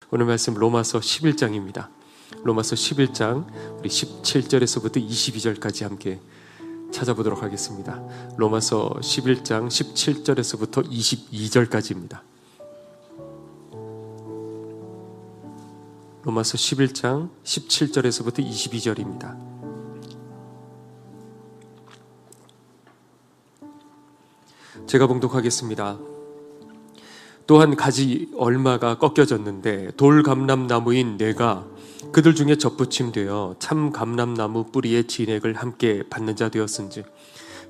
오늘 말씀 로마서 11장입니다. 로마서 11장 우리 17절에서부터 22절까지 함께 찾아보도록 하겠습니다. 로마서 11장 17절에서부터 22절까지입니다. 로마서 11장 17절에서부터 22절입니다. 제가 봉독하겠습니다. 또한 가지 얼마가 꺾여졌는데 돌 감람나무인 내가 그들 중에 접붙임되어 참 감람나무 뿌리의 진액을 함께 받는 자 되었은즉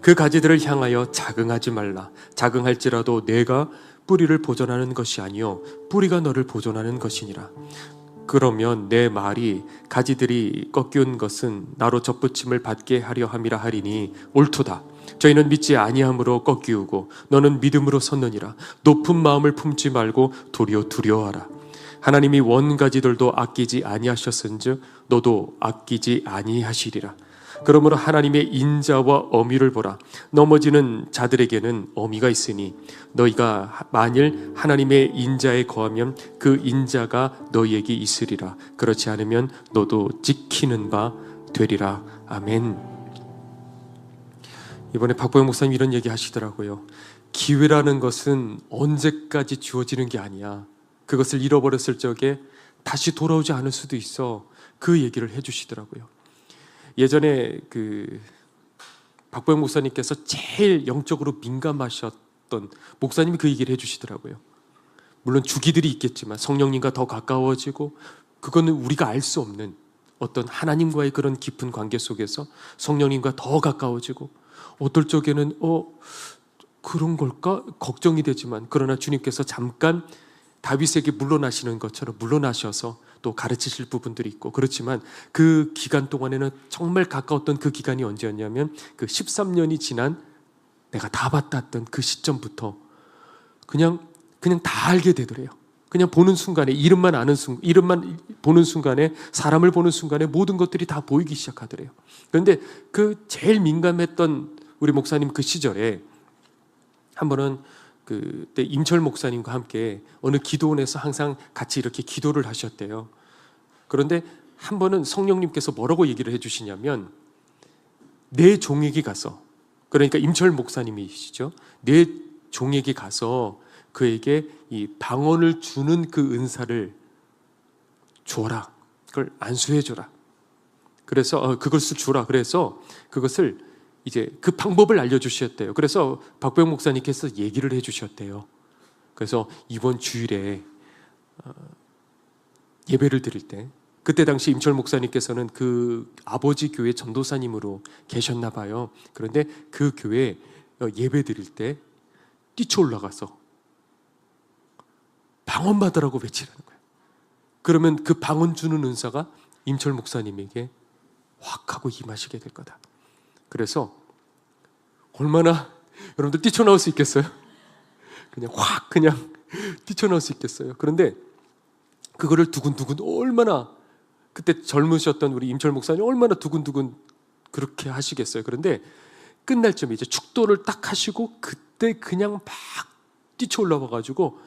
그 가지들을 향하여 자긍하지 말라. 자긍할지라도 내가 뿌리를 보존하는 것이 아니요 뿌리가 너를 보존하는 것이니라. 그러면 내 말이 가지들이 꺾여온 것은 나로 접붙임을 받게 하려 함이라 하리니 옳도다. 저희는 믿지 아니함으로 꺾이우고 너는 믿음으로 섰느니라. 높은 마음을 품지 말고 도리어 두려워하라. 하나님이 원가지들도 아끼지 아니하셨은즉 너도 아끼지 아니하시리라. 그러므로 하나님의 인자와 어미를 보라. 넘어지는 자들에게는 어미가 있으니 너희가 만일 하나님의 인자에 거하면 그 인자가 너희에게 있으리라. 그렇지 않으면 너도 지키는 바 되리라. 아멘. 이번에 박보영 목사님 이런 얘기 하시더라고요. 기회라는 것은 언제까지 주어지는 게 아니야. 그것을 잃어버렸을 적에 다시 돌아오지 않을 수도 있어. 그 얘기를 해주시더라고요. 예전에 박보영 목사님께서 제일 영적으로 민감하셨던 목사님이 그 얘기를 해주시더라고요. 물론 주기들이 있겠지만 성령님과 더 가까워지고 그거는 우리가 알 수 없는 어떤 하나님과의 그런 깊은 관계 속에서 성령님과 더 가까워지고 어떨 적에는 그런 걸까? 걱정이 되지만 그러나 주님께서 잠깐 다윗에게 물러나시는 것처럼 물러나셔서 또 가르치실 부분들이 있고 그렇지만 그 기간 동안에는 정말 가까웠던 그 기간이 언제였냐면 그 13년이 지난 내가 다 봤다던 그 시점부터 그냥 다 알게 되더래요. 그냥 보는 순간에 이름만 보는 순간에 사람을 보는 순간에 모든 것들이 다 보이기 시작하더래요. 그런데 그 제일 민감했던 우리 목사님 그 시절에 한 번은 그때 임철 목사님과 함께 어느 기도원에서 항상 같이 이렇게 기도를 하셨대요. 그런데 한 번은 성령님께서 뭐라고 얘기를 해주시냐면 내 종에게 가서, 그러니까 임철 목사님이시죠, 내 종에게 가서 그에게 이 방언을 주는 그 은사를 줘라. 그걸 안수해줘라. 그래서 그것을 주라. 그래서 그것을 이제 그 방법을 알려주셨대요. 그래서 박보영 목사님께서 얘기를 해주셨대요. 그래서 이번 주일에 예배를 드릴 때 그때 당시 임철 목사님께서는 그 아버지 교회 전도사님으로 계셨나 봐요. 그런데 그 교회 예배 드릴 때 뛰쳐 올라가서 방언 받으라고 외치라는 거예요. 그러면 그 방언 주는 은사가 임철 목사님에게 확 하고 임하시게 될 거다. 그래서 얼마나 여러분들 뛰쳐나올 수 있겠어요? 그냥 뛰쳐나올 수 있겠어요? 그런데 그거를 두근두근 얼마나 그때 젊으셨던 우리 임철 목사님 얼마나 두근두근 그렇게 하시겠어요? 그런데 끝날 쯤에 이제 축도를 딱 하시고 그때 그냥 막 뛰쳐 올라와가지고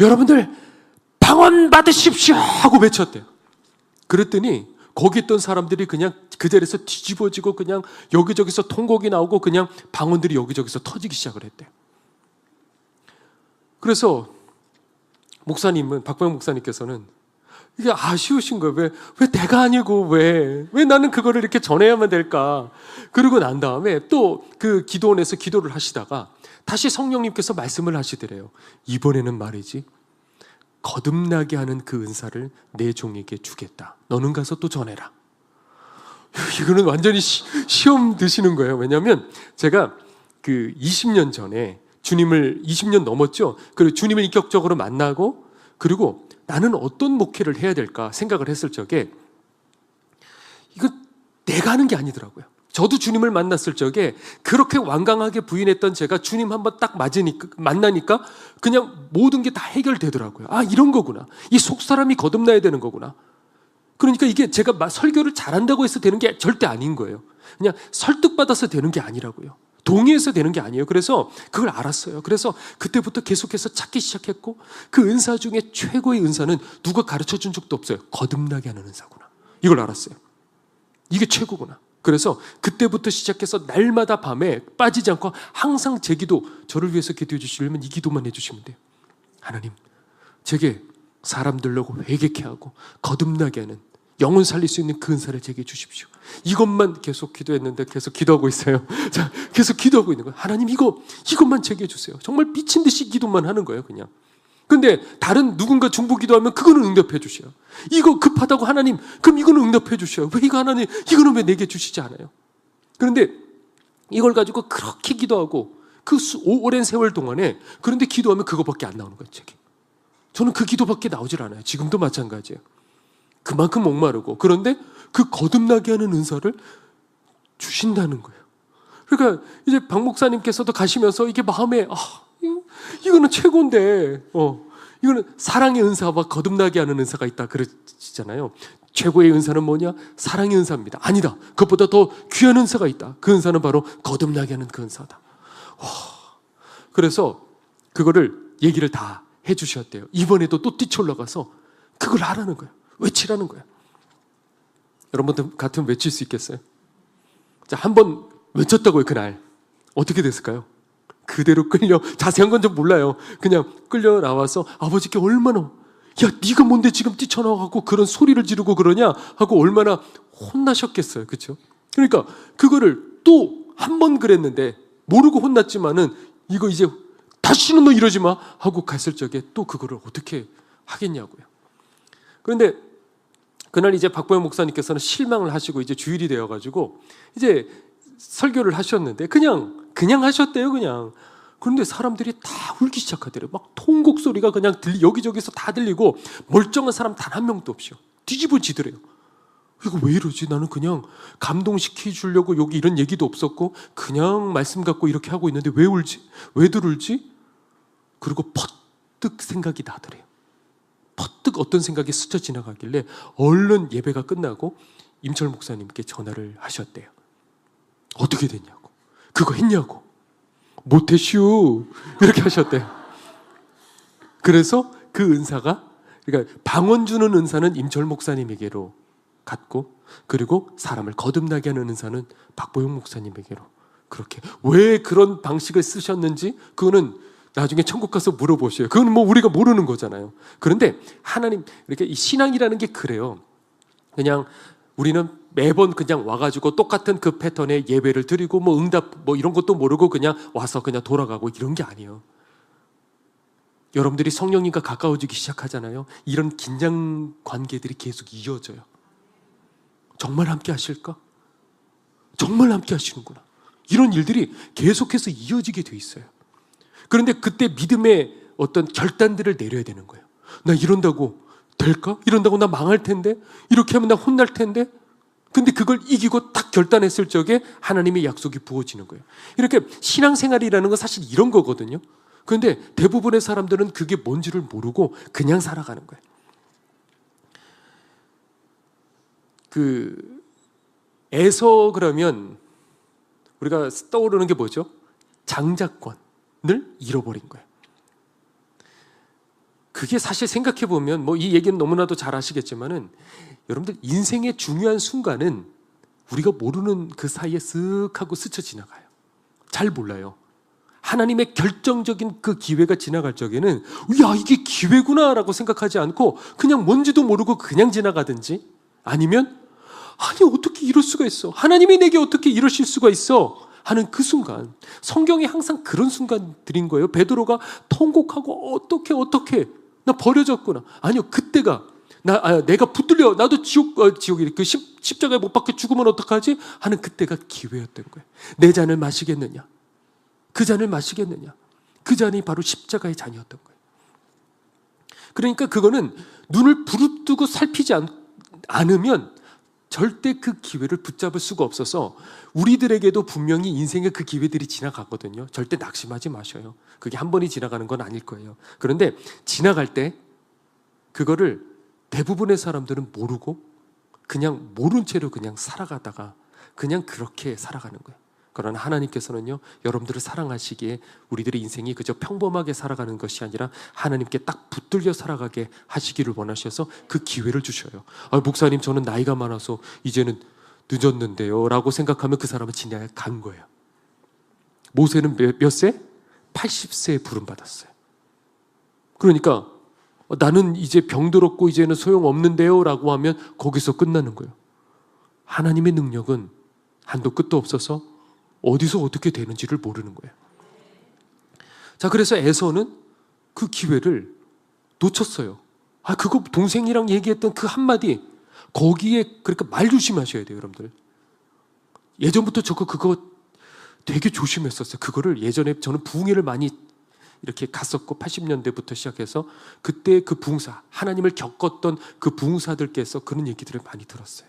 여러분들 방언 받으십시오 하고 외쳤대요. 그랬더니 거기 있던 사람들이 그냥 그 자리에서 뒤집어지고 그냥 여기저기서 통곡이 나오고 그냥 방언들이 여기저기서 터지기 시작을 했대요. 그래서 박보영 목사님께서는 이게 아쉬우신 거예요. 왜 내가 아니고 왜 나는 그거를 이렇게 전해야만 될까? 그러고 난 다음에 또 그 기도원에서 기도를 하시다가 다시 성령님께서 말씀을 하시더래요. 이번에는 말이지 거듭나게 하는 그 은사를 내 종에게 주겠다. 너는 가서 또 전해라. 이거는 완전히 시험 드시는 거예요. 왜냐하면 제가 그 20년 전에 20년 넘었죠. 그리고 주님을 인격적으로 만나고 그리고 나는 어떤 목회를 해야 될까 생각을 했을 적에 이거 내가 하는 게 아니더라고요. 저도 주님을 만났을 적에 그렇게 완강하게 부인했던 제가 주님 한번 딱 만나니까 그냥 모든 게 다 해결되더라고요. 아, 이런 거구나. 이 속사람이 거듭나야 되는 거구나. 그러니까 이게 제가 설교를 잘한다고 해서 되는 게 절대 아닌 거예요. 그냥 설득받아서 되는 게 아니라고요. 동의해서 되는 게 아니에요. 그래서 그걸 알았어요. 그래서 그때부터 계속해서 찾기 시작했고, 그 은사 중에 최고의 은사는 누가 가르쳐 준 적도 없어요. 거듭나게 하는 은사구나. 이걸 알았어요. 이게 최고구나. 그래서 그때부터 시작해서 날마다 밤에 빠지지 않고 항상 제 기도, 저를 위해서 기도해 주시려면 이 기도만 해주시면 돼요. 하나님, 제게 사람들로 회개케 하고 거듭나게 하는, 영혼 살릴 수 있는 그 은사를 제게 주십시오. 이것만 계속 기도했는데 계속 기도하고 있어요. 자, 계속 기도하고 있는 거예요. 하나님, 이것만 제게 주세요. 정말 미친 듯이 기도만 하는 거예요, 그냥. 근데 다른 누군가 중보 기도하면 그거는 응답해 주셔요. 이거 급하다고 하나님, 그럼 이거는 응답해 주셔요. 왜 이거 하나님, 이거는 왜 내게 주시지 않아요? 그런데 이걸 가지고 그렇게 기도하고 그 오랜 세월 동안에, 그런데 기도하면 그거밖에 안 나오는 거예요, 제게. 저는 그 기도밖에 나오질 않아요. 지금도 마찬가지예요. 그만큼 목마르고, 그런데 그 거듭나게 하는 은사를 주신다는 거예요. 그러니까 이제 박 목사님께서도 가시면서 이게 마음에, 이거는 최고인데, 이거는 사랑의 은사와 거듭나게 하는 은사가 있다 그러시잖아요. 최고의 은사는 뭐냐? 사랑의 은사입니다. 아니다. 그것보다 더 귀한 은사가 있다. 그 은사는 바로 거듭나게 하는 그 은사다. 그래서 그거를 얘기를 다 해주셨대요. 이번에도 또 뛰쳐올라가서 그걸 하라는 거예요. 외치라는 거예요. 여러분들 같으면 외칠 수 있겠어요? 자, 한번 외쳤다고요. 그날 어떻게 됐을까요? 그대로 끌려, 자세한 건 좀 몰라요. 그냥 끌려 나와서 아버지께 얼마나, 야, 네가 뭔데 지금 뛰쳐나와갖고 그런 소리를 지르고 그러냐 하고 얼마나 혼나셨겠어요. 그렇죠? 그러니까 그거를 또 한 번 그랬는데 모르고 혼났지만은, 이거 이제 다시는 너 이러지 마 하고 갔을 적에 또 그거를 어떻게 하겠냐고요. 그런데 그날 이제 박보영 목사님께서는 실망을 하시고 이제 주일이 되어가지고 이제 설교를 하셨는데 그냥 하셨대요, 그냥. 그런데 사람들이 다 울기 시작하더래요. 막 통곡 소리가 그냥 여기저기서 다 들리고, 멀쩡한 사람 단 한 명도 없이요. 뒤집어지더래요. 이거 왜 이러지? 나는 그냥 감동시키주려고 여기 이런 얘기도 없었고 그냥 말씀 갖고 이렇게 하고 있는데 왜 울지? 왜들 울지? 그리고 퍼뜩 생각이 나더래요. 퍼뜩 어떤 생각이 스쳐 지나가길래 얼른 예배가 끝나고 임철 목사님께 전화를 하셨대요. 어떻게 됐냐고, 그거 했냐고. 못했슈, 이렇게 하셨대요. 그래서 그 은사가, 그러니까 방언 주는 은사는 임철 목사님에게로 갔고, 그리고 사람을 거듭나게 하는 은사는 박보영 목사님에게로. 그렇게 왜 그런 방식을 쓰셨는지 그거는 나중에 천국 가서 물어보셔요. 그건 뭐 우리가 모르는 거잖아요. 그런데 하나님, 이렇게 이 신앙이라는 게 그래요. 그냥 우리는 매번 그냥 와가지고 똑같은 그 패턴의 예배를 드리고 뭐 응답 뭐 이런 것도 모르고 그냥 와서 그냥 돌아가고 이런 게 아니에요. 여러분들이 성령님과 가까워지기 시작하잖아요. 이런 긴장 관계들이 계속 이어져요. 정말 함께 하실까? 정말 함께 하시는구나. 이런 일들이 계속해서 이어지게 돼 있어요. 그런데 그때 믿음의 어떤 결단들을 내려야 되는 거예요. 나 이런다고 될까? 이런다고 나 망할 텐데? 이렇게 하면 나 혼날 텐데? 근데 그걸 이기고 딱 결단했을 적에 하나님의 약속이 부어지는 거예요. 이렇게 신앙생활이라는 건 사실 이런 거거든요. 그런데 대부분의 사람들은 그게 뭔지를 모르고 그냥 살아가는 거예요. 에서 그러면 우리가 떠오르는 게 뭐죠? 장자권을 잃어버린 거예요. 그게 사실 생각해 보면 뭐 이 얘기는 너무나도 잘 아시겠지만은, 여러분들 인생의 중요한 순간은 우리가 모르는 그 사이에 쓱 하고 스쳐 지나가요. 잘 몰라요. 하나님의 결정적인 그 기회가 지나갈 적에는 야, 이게 기회구나라고 생각하지 않고 그냥 뭔지도 모르고 그냥 지나가든지, 아니면 아니 어떻게 이럴 수가 있어, 하나님이 내게 어떻게 이러실 수가 있어 하는 그 순간. 성경에 항상 그런 순간들인 거예요. 베드로가 통곡하고 어떻게 나 버려졌구나. 아니요, 그때가 내가 붙들려, 나도 지옥이 그 십자가에 못 박혀 죽으면 어떡하지 하는 그때가 기회였던 거예요. 내 잔을 마시겠느냐, 그 잔을 마시겠느냐. 그 잔이 바로 십자가의 잔이었던 거예요. 그러니까 그거는 눈을 부릅뜨고 살피지 않으면 절대 그 기회를 붙잡을 수가 없어서, 우리들에게도 분명히 인생의 그 기회들이 지나갔거든요. 절대 낙심하지 마셔요. 그게 한 번이 지나가는 건 아닐 거예요. 그런데 지나갈 때 그거를 대부분의 사람들은 모르고 그냥 모른 채로 그냥 살아가다가 그냥 그렇게 살아가는 거예요. 그러나 하나님께서는요, 여러분들을 사랑하시기에 우리들의 인생이 그저 평범하게 살아가는 것이 아니라 하나님께 딱 붙들려 살아가게 하시기를 원하셔서 그 기회를 주셔요. 목사님, 저는 나이가 많아서 이제는 늦었는데요 라고 생각하면 그 사람은 진야에 간 거예요. 모세는 몇 세? 80세에 부름받았어요. 그러니까 나는 이제 병들었고 이제는 소용없는데요 라고 하면 거기서 끝나는 거예요. 하나님의 능력은 한도 끝도 없어서 어디서 어떻게 되는지를 모르는 거예요. 자, 그래서 에서는 그 기회를 놓쳤어요. 그거 동생이랑 얘기했던 그 한마디, 거기에 그러니까 말 조심하셔야 돼요, 여러분들. 예전부터 저 그거 되게 조심했었어요. 그거를 예전에 저는 부흥회를 많이 이렇게 갔었고 80년대부터 시작해서 그때 그 부흥사, 하나님을 겪었던 그 부흥사들께서 그런 얘기들을 많이 들었어요.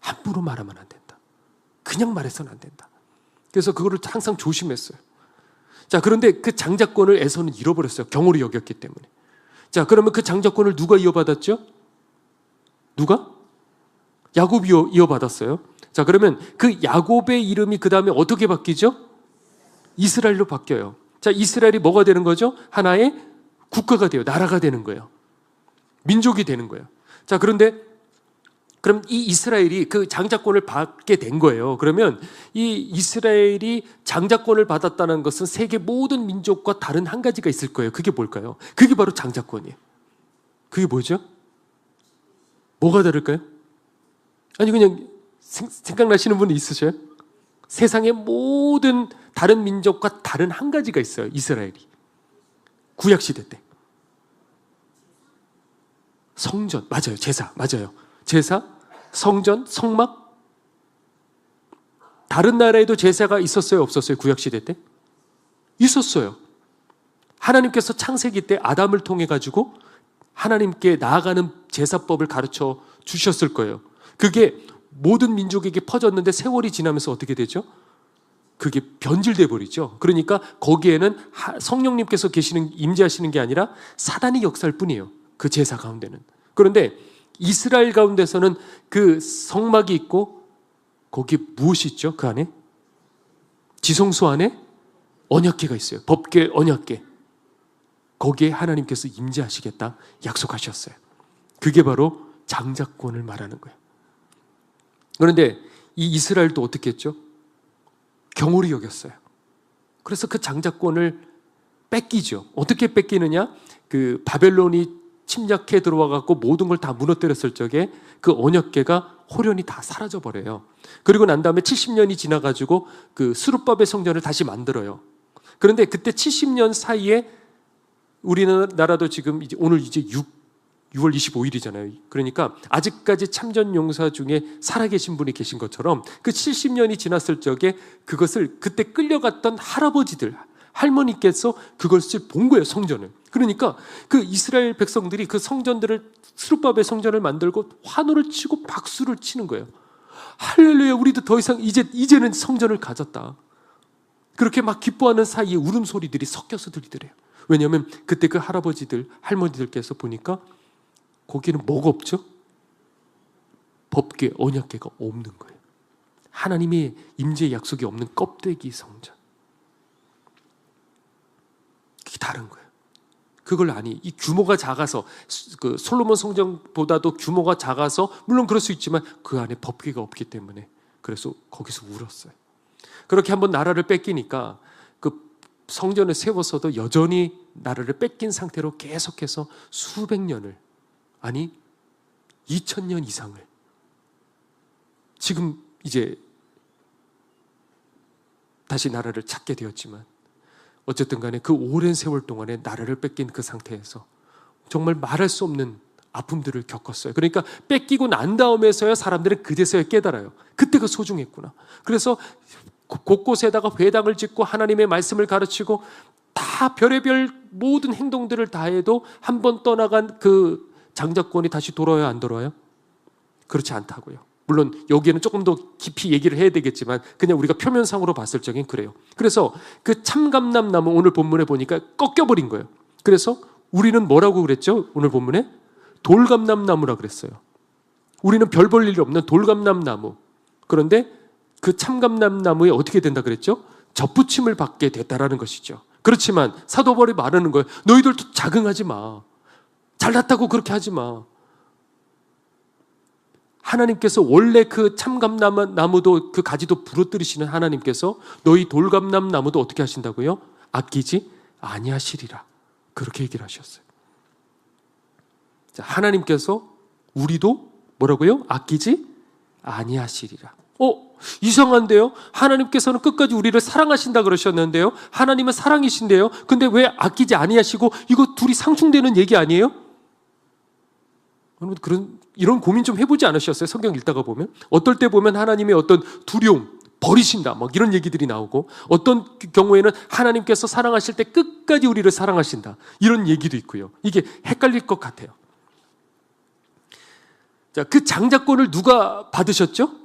함부로 말하면 안 된다. 그냥 말해서는 안 된다. 그래서 그거를 항상 조심했어요. 자, 그런데 그 장자권을 에서는 잃어버렸어요. 경홀히 여겼기 때문에. 자, 그러면 그 장자권을 누가 이어받았죠? 누가? 야곱이 이어받았어요. 자, 그러면 그 야곱의 이름이 그 다음에 어떻게 바뀌죠? 이스라엘로 바뀌어요. 자, 이스라엘이 뭐가 되는 거죠? 하나의 국가가 돼요. 나라가 되는 거예요. 민족이 되는 거예요. 자, 그런데 그럼 이 이스라엘이 그 장자권을 받게 된 거예요. 그러면 이 이스라엘이 장자권을 받았다는 것은 세계 모든 민족과 다른 한 가지가 있을 거예요. 그게 뭘까요? 그게 바로 장자권이에요. 그게 뭐죠? 뭐가 다를까요? 아니, 그냥 생각나시는 분이 있으셔요? 세상의 모든 다른 민족과 다른 한 가지가 있어요. 이스라엘이. 구약시대 때. 성전, 맞아요. 제사, 맞아요. 제사, 성전, 성막. 다른 나라에도 제사가 있었어요? 없었어요? 구약시대 때? 있었어요. 하나님께서 창세기 때 아담을 통해 가지고 하나님께 나아가는 제사법을 가르쳐 주셨을 거예요. 그게 모든 민족에게 퍼졌는데 세월이 지나면서 어떻게 되죠? 그게 변질돼 버리죠. 그러니까 거기에는 성령님께서 임재하시는 게 아니라 사단이 역사할 뿐이에요. 그 제사 가운데는. 그런데 이스라엘 가운데서는 그 성막이 있고 거기에 무엇이 있죠? 그 안에? 지성소 안에 언약궤가 있어요. 법궤, 언약궤. 거기에 하나님께서 임재하시겠다 약속하셨어요. 그게 바로 장자권을 말하는 거예요. 그런데 이 이스라엘도 어떻게 했죠? 경홀히 여겼어요. 그래서 그 장자권을 뺏기죠. 어떻게 뺏기느냐? 그 바벨론이 침략해 들어와 갖고 모든 걸 다 무너뜨렸을 적에 그 언약궤가 호련히 다 사라져 버려요. 그리고 난 다음에 70년이 지나 가지고 그 스룹바벨 성전을 다시 만들어요. 그런데 그때 70년 사이에 우리나라도 지금 이제 오늘 이제 6월 25일이잖아요. 그러니까 아직까지 참전 용사 중에 살아계신 분이 계신 것처럼 그 70년이 지났을 적에 그것을 그때 끌려갔던 할아버지들, 할머니께서 그것을 본 거예요, 성전을. 그러니까 그 이스라엘 백성들이 그 성전들을, 스룹바벨 성전을 만들고 환호를 치고 박수를 치는 거예요. 할렐루야, 우리도 더 이상 이제는 성전을 가졌다. 그렇게 막 기뻐하는 사이에 울음소리들이 섞여서 들리더래요. 왜냐하면 그때 그 할아버지들, 할머니들께서 보니까 거기는 뭐가 없죠? 법궤, 언약궤가 없는 거예요. 하나님의 임재 약속이 없는 껍데기 성전. 그게 다른 거예요. 그걸 아니, 이 규모가 작아서 그 솔로몬 성전보다도 규모가 작아서 물론 그럴 수 있지만 그 안에 법궤가 없기 때문에 그래서 거기서 울었어요. 그렇게 한번 나라를 뺏기니까 그 성전을 세워서도 여전히 나라를 뺏긴 상태로 계속해서 수백 년을, 아니 2000년 이상을, 지금 이제 다시 나라를 찾게 되었지만 어쨌든 간에 그 오랜 세월 동안에 나라를 뺏긴 그 상태에서 정말 말할 수 없는 아픔들을 겪었어요. 그러니까 뺏기고 난 다음에서야 사람들은 그제서야 깨달아요. 그때가 소중했구나. 그래서 곳곳에다가 회당을 짓고 하나님의 말씀을 가르치고 다 별의별 모든 행동들을 다 해도 한 번 떠나간 그 장자권이 다시 돌아와요, 안 돌아와요? 그렇지 않다고요. 물론 여기에는 조금 더 깊이 얘기를 해야 되겠지만 그냥 우리가 표면상으로 봤을 적엔 그래요. 그래서 그 참감람나무 오늘 본문에 보니까 꺾여버린 거예요. 그래서 우리는 뭐라고 그랬죠? 오늘 본문에 돌감람나무라 그랬어요. 우리는 별 볼 일 없는 돌감람나무. 그런데 그 참감나무에 어떻게 된다 그랬죠? 접붙임을 받게 됐다라는 것이죠. 그렇지만 사도 바울이 말하는 거예요. 너희들도 자긍하지 마. 잘났다고 그렇게 하지 마. 하나님께서 원래 그 참감나무도 그 가지도 부러뜨리시는 하나님께서 너희 돌감나무도 어떻게 하신다고요? 아끼지 아니하시리라. 그렇게 얘기를 하셨어요. 자, 하나님께서 우리도 뭐라고요? 아끼지 아니하시리라. 이상한데요? 하나님께서는 끝까지 우리를 사랑하신다 그러셨는데요? 하나님은 사랑이신데요? 근데 왜 아끼지 아니하시고, 이거 둘이 상충되는 얘기 아니에요? 여러분, 이런 고민 좀 해보지 않으셨어요? 성경 읽다가 보면 어떨 때 보면 하나님의 어떤 두려움, 버리신다 막 이런 얘기들이 나오고, 어떤 경우에는 하나님께서 사랑하실 때 끝까지 우리를 사랑하신다 이런 얘기도 있고요. 이게 헷갈릴 것 같아요. 자, 그 장자권을 누가 받으셨죠?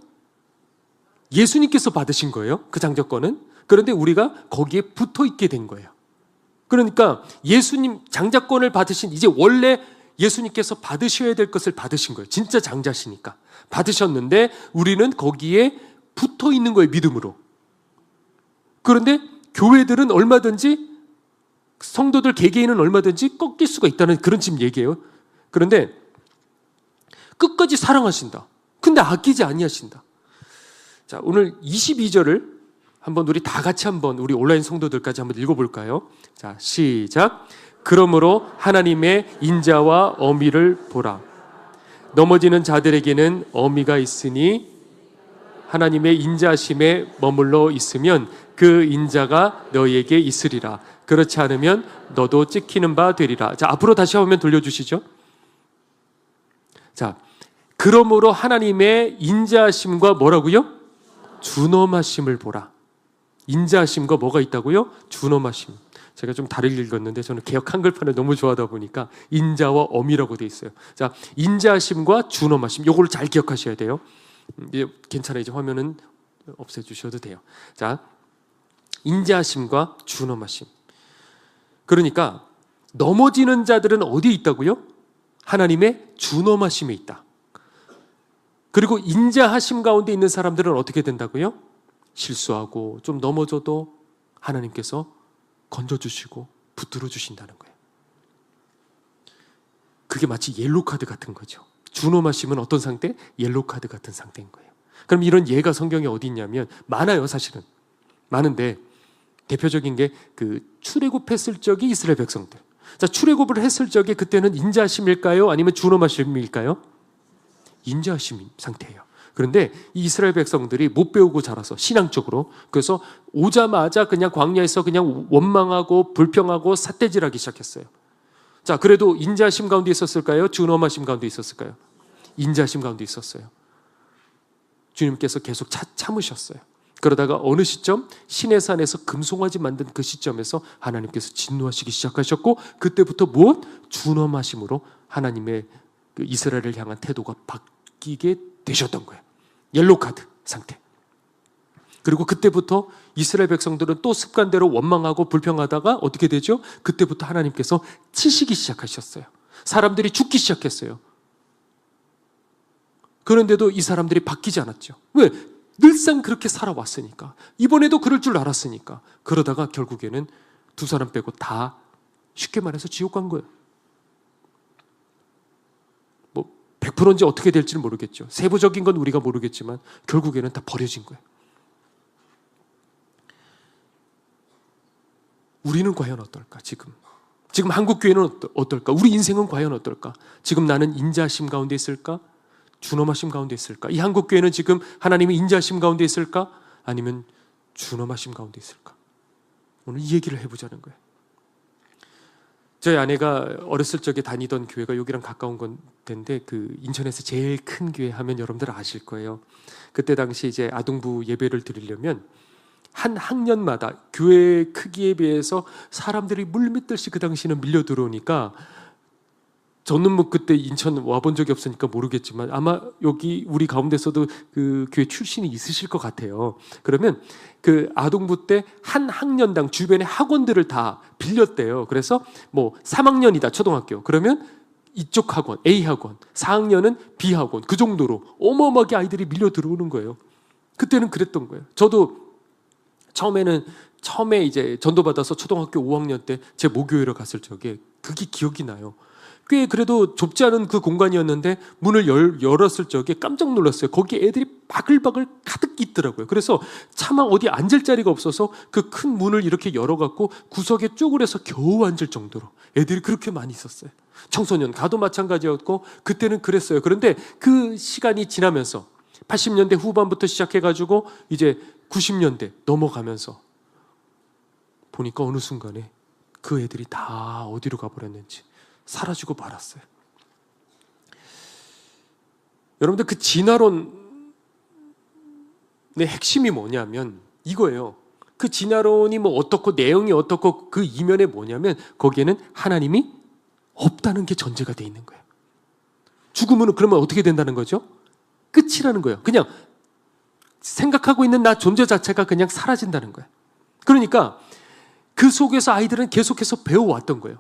예수님께서 받으신 거예요. 그 장자권은. 그런데 우리가 거기에 붙어 있게 된 거예요. 그러니까 예수님 장자권을 받으신, 이제 원래 예수님께서 받으셔야 될 것을 받으신 거예요. 진짜 장자시니까 받으셨는데 우리는 거기에 붙어 있는 거예요, 믿음으로. 그런데 교회들은 얼마든지, 성도들 개개인은 얼마든지 꺾일 수가 있다는 그런 지금 얘기예요. 그런데 끝까지 사랑하신다. 근데 아끼지 아니하신다. 자, 오늘 22절을 한번 우리 다 같이 한번 우리 온라인 성도들까지 한번 읽어볼까요? 자, 시작. 그러므로 하나님의 인자와 어미를 보라. 넘어지는 자들에게는 어미가 있으니 하나님의 인자심에 머물러 있으면 그 인자가 너희에게 있으리라. 그렇지 않으면 너도 찍히는 바 되리라. 자, 앞으로 다시 화면 돌려주시죠. 자, 그러므로 하나님의 인자심과 뭐라고요? 준엄하심을 보라. 인자하심과 뭐가 있다고요? 준엄하심. 제가 좀 다르게 읽었는데 저는 개역 한글판을 너무 좋아하다 보니까 인자와 엄이라고 돼 있어요. 자, 인자하심과 준엄하심, 요거를 잘 기억하셔야 돼요. 이제 괜찮아요. 이제 화면은 없애주셔도 돼요. 자, 인자하심과 준엄하심. 그러니까 넘어지는 자들은 어디에 있다고요? 하나님의 준엄하심에 있다. 그리고 인자하심 가운데 있는 사람들은 어떻게 된다고요? 실수하고 좀 넘어져도 하나님께서 건져주시고 붙들어 주신다는 거예요. 그게 마치 옐로우 카드 같은 거죠. 준엄하심은 어떤 상태? 옐로우 카드 같은 상태인 거예요. 그럼 이런 예가 성경에 어디 있냐면 많아요, 사실은. 많은데 대표적인 게 그 출애굽했을 적이 이스라엘 백성들. 자, 출애굽을 했을 적에 그때는 인자하심일까요? 아니면 준엄하심일까요? 인자하심 상태예요. 그런데 이 이스라엘 백성들이 못 배우고 자라서 신앙적으로, 그래서 오자마자 그냥 광야에서 그냥 원망하고 불평하고 삿대질하기 시작했어요. 자, 그래도 인자하심 가운데 있었을까요? 준엄하심 가운데 있었을까요? 인자하심 가운데 있었어요. 주님께서 계속 참으셨어요. 그러다가 어느 시점 시내산에서 금송아지 만든 그 시점에서 하나님께서 진노하시기 시작하셨고, 그때부터 무엇? 준엄하심으로 하나님의 그 이스라엘을 향한 태도가 바뀌게 되셨던 거예요. 옐로우 카드 상태. 그리고 그때부터 이스라엘 백성들은 또 습관대로 원망하고 불평하다가 어떻게 되죠? 그때부터 하나님께서 치시기 시작하셨어요. 사람들이 죽기 시작했어요. 그런데도 이 사람들이 바뀌지 않았죠. 왜? 늘상 그렇게 살아왔으니까. 이번에도 그럴 줄 알았으니까. 그러다가 결국에는 두 사람 빼고 다 쉽게 말해서 지옥 간 거예요. 100%인지 어떻게 될지는 모르겠죠. 세부적인 건 우리가 모르겠지만 결국에는 다 버려진 거예요. 우리는 과연 어떨까? 지금 한국교회는 어떨까? 우리 인생은 과연 어떨까? 지금 나는 인자하심 가운데 있을까? 준엄하심 가운데 있을까? 이 한국교회는 지금 하나님의 인자하심 가운데 있을까? 아니면 준엄하심 가운데 있을까? 오늘 이 얘기를 해보자는 거예요. 저희 아내가 어렸을 적에 다니던 교회가 여기랑 가까운 건데 그 인천에서 제일 큰 교회 하면 여러분들 아실 거예요. 그때 당시 이제 아동부 예배를 드리려면 한 학년마다 교회 크기에 비해서 사람들이 물밀듯이 그 당시는 밀려 들어오니까, 저는 뭐 그때 인천 와본 적이 없으니까 모르겠지만 아마 여기 우리 가운데서도 그 교회 출신이 있으실 것 같아요. 그러면 그 아동부 때 한 학년당 주변의 학원들을 다 빌렸대요. 그래서 뭐 3학년이다 초등학교, 그러면 이쪽 학원 A 학원, 4학년은 B 학원, 그 정도로 어마어마하게 아이들이 밀려 들어오는 거예요. 그때는 그랬던 거예요. 저도 처음에 이제 전도받아서 초등학교 5학년 때 제 모교회로 갔을 적에 그게 기억이 나요. 꽤 그래도 좁지 않은 그 공간이었는데 문을 열었을 적에 깜짝 놀랐어요. 거기에 애들이 바글바글 가득 있더라고요. 그래서 차마 어디 앉을 자리가 없어서 그 큰 문을 이렇게 열어갖고 구석에 쪼그려서 겨우 앉을 정도로 애들이 그렇게 많이 있었어요. 청소년 가도 마찬가지였고 그때는 그랬어요. 그런데 그 시간이 지나면서 80년대 후반부터 시작해가지고 이제 90년대 넘어가면서 보니까 어느 순간에 그 애들이 다 어디로 가버렸는지 사라지고 말았어요. 여러분들 그 진화론의 핵심이 뭐냐면 이거예요. 그 진화론이 뭐 어떻고 내용이 어떻고 그 이면에 뭐냐면 거기에는 하나님이 없다는 게 전제가 돼 있는 거예요. 죽으면 그러면 어떻게 된다는 거죠? 끝이라는 거예요. 그냥 생각하고 있는 나 존재 자체가 그냥 사라진다는 거예요. 그러니까 그 속에서 아이들은 계속해서 배워왔던 거예요.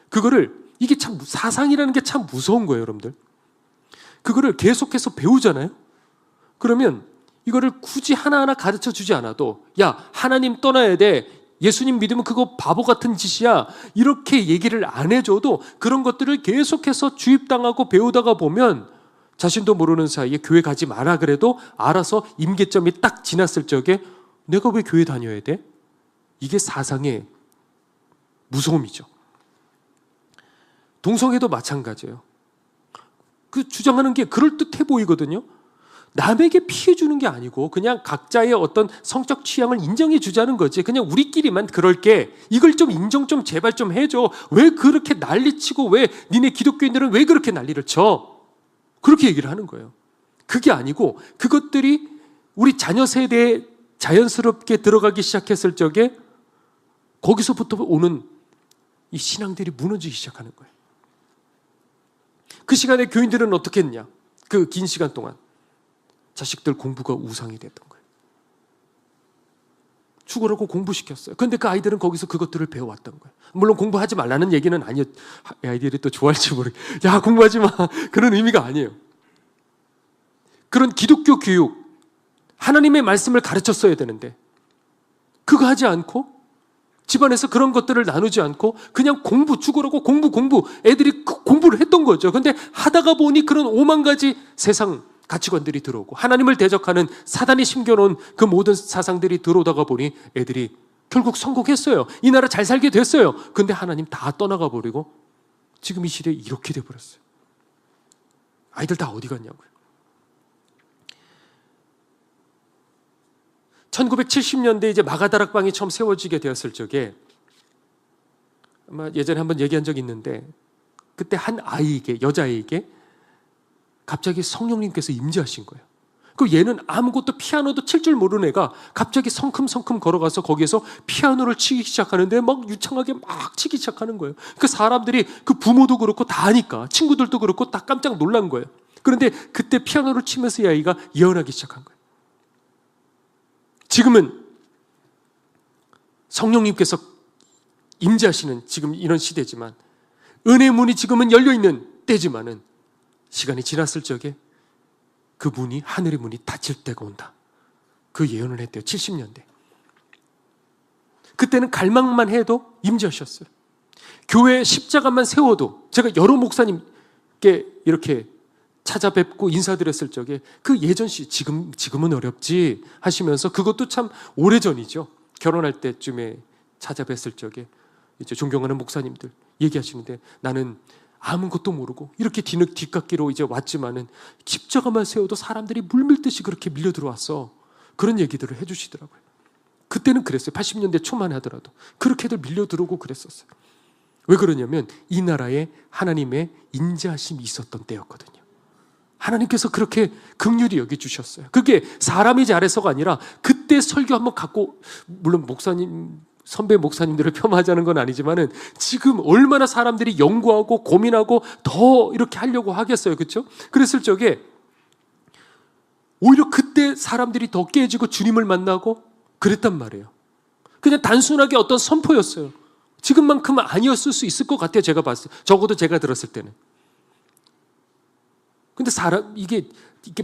그거를 이게 참 사상이라는 게 참 무서운 거예요, 여러분들. 그거를 계속해서 배우잖아요. 그러면 이거를 굳이 하나하나 가르쳐 주지 않아도 야, 하나님 떠나야 돼. 예수님 믿으면 그거 바보 같은 짓이야. 이렇게 얘기를 안 해줘도 그런 것들을 계속해서 주입당하고 배우다가 보면 자신도 모르는 사이에 교회 가지 마라 그래도 알아서 임계점이 딱 지났을 적에 내가 왜 교회 다녀야 돼? 이게 사상의 무서움이죠. 동성애도 마찬가지예요. 그 주장하는 게 그럴듯해 보이거든요. 남에게 피해 주는 게 아니고 그냥 각자의 어떤 성적 취향을 인정해 주자는 거지. 그냥 우리끼리만 그럴게. 이걸 좀 인정 좀 제발 좀 해줘. 왜 그렇게 난리치고 왜 니네 기독교인들은 왜 그렇게 난리를 쳐? 그렇게 얘기를 하는 거예요. 그게 아니고 그것들이 우리 자녀 세대에 자연스럽게 들어가기 시작했을 적에 거기서부터 오는 이 신앙들이 무너지기 시작하는 거예요. 그 시간에 교인들은 어떻게 했냐? 그 긴 시간 동안 자식들 공부가 우상이 됐던 거예요. 죽으라고 공부시켰어요. 그런데 그 아이들은 거기서 그것들을 배워왔던 거예요. 물론 공부하지 말라는 얘기는 아니었. 아이들이 또 좋아할지 모르겠어요. 야, 공부하지 마. 그런 의미가 아니에요. 그런 기독교 교육, 하나님의 말씀을 가르쳤어야 되는데 그거 하지 않고 집안에서 그런 것들을 나누지 않고 그냥 공부, 죽으라고 공부 애들이 공부를 했던 거죠. 그런데 하다가 보니 그런 5만 가지 세상 가치관들이 들어오고 하나님을 대적하는 사단이 심겨놓은 그 모든 사상들이 들어오다가 보니 애들이 결국 성공했어요. 이 나라 잘 살게 됐어요. 근데 하나님 다 떠나가 버리고 지금 이 시대에 이렇게 돼버렸어요. 아이들 다 어디 갔냐고요. 1970년대 이제 마가다락방이 처음 세워지게 되었을 적에 아마 예전에 한번 얘기한 적이 있는데 그때 한 아이에게, 여자아이에게 갑자기 성령님께서 임재하신 거예요. 그 얘는 아무것도 피아노도 칠 줄 모르는 애가 갑자기 성큼성큼 걸어가서 거기에서 피아노를 치기 시작하는데 막 유창하게 막 치기 시작하는 거예요. 그 사람들이 그 부모도 그렇고 다 아니까 친구들도 그렇고 다 깜짝 놀란 거예요. 그런데 그때 피아노를 치면서 이 아이가 예언하기 시작한 거예요. 지금은 성령님께서 임재하시는 지금 이런 시대지만 은혜의 문이 지금은 열려있는 때지만은 시간이 지났을 적에 그 문이, 하늘의 문이 닫힐 때가 온다. 그 예언을 했대요. 70년대. 그때는 갈망만 해도 임재하셨어요. 교회 십자가만 세워도 제가 여러 목사님께 이렇게 찾아뵙고 인사드렸을 적에 그 예전 시 지금은 어렵지 하시면서 그것도 참 오래전이죠. 결혼할 때쯤에 찾아뵀을 적에 이제 존경하는 목사님들 얘기하시는데 나는 아무것도 모르고 이렇게 뒷깎이로 이제 왔지만은 십자가만 세워도 사람들이 물밀듯이 그렇게 밀려 들어왔어. 그런 얘기들을 해주시더라고요. 그때는 그랬어요. 80년대 초만 하더라도 그렇게들 밀려 들어오고 그랬었어요. 왜 그러냐면 이 나라에 하나님의 인자하심이 있었던 때였거든요. 하나님께서 그렇게 긍휼히 여겨주셨어요. 그게 사람이 잘해서가 아니라 그때 설교 한번 갖고, 물론 목사님, 선배 목사님들을 폄하하자는 건 아니지만은 지금 얼마나 사람들이 연구하고 고민하고 더 이렇게 하려고 하겠어요. 그렇죠? 그랬을 적에 오히려 그때 사람들이 더 깨지고 주님을 만나고 그랬단 말이에요. 그냥 단순하게 어떤 선포였어요. 지금만큼은 아니었을 수 있을 것 같아요. 제가 봤을 때. 적어도 제가 들었을 때는. 근데 이게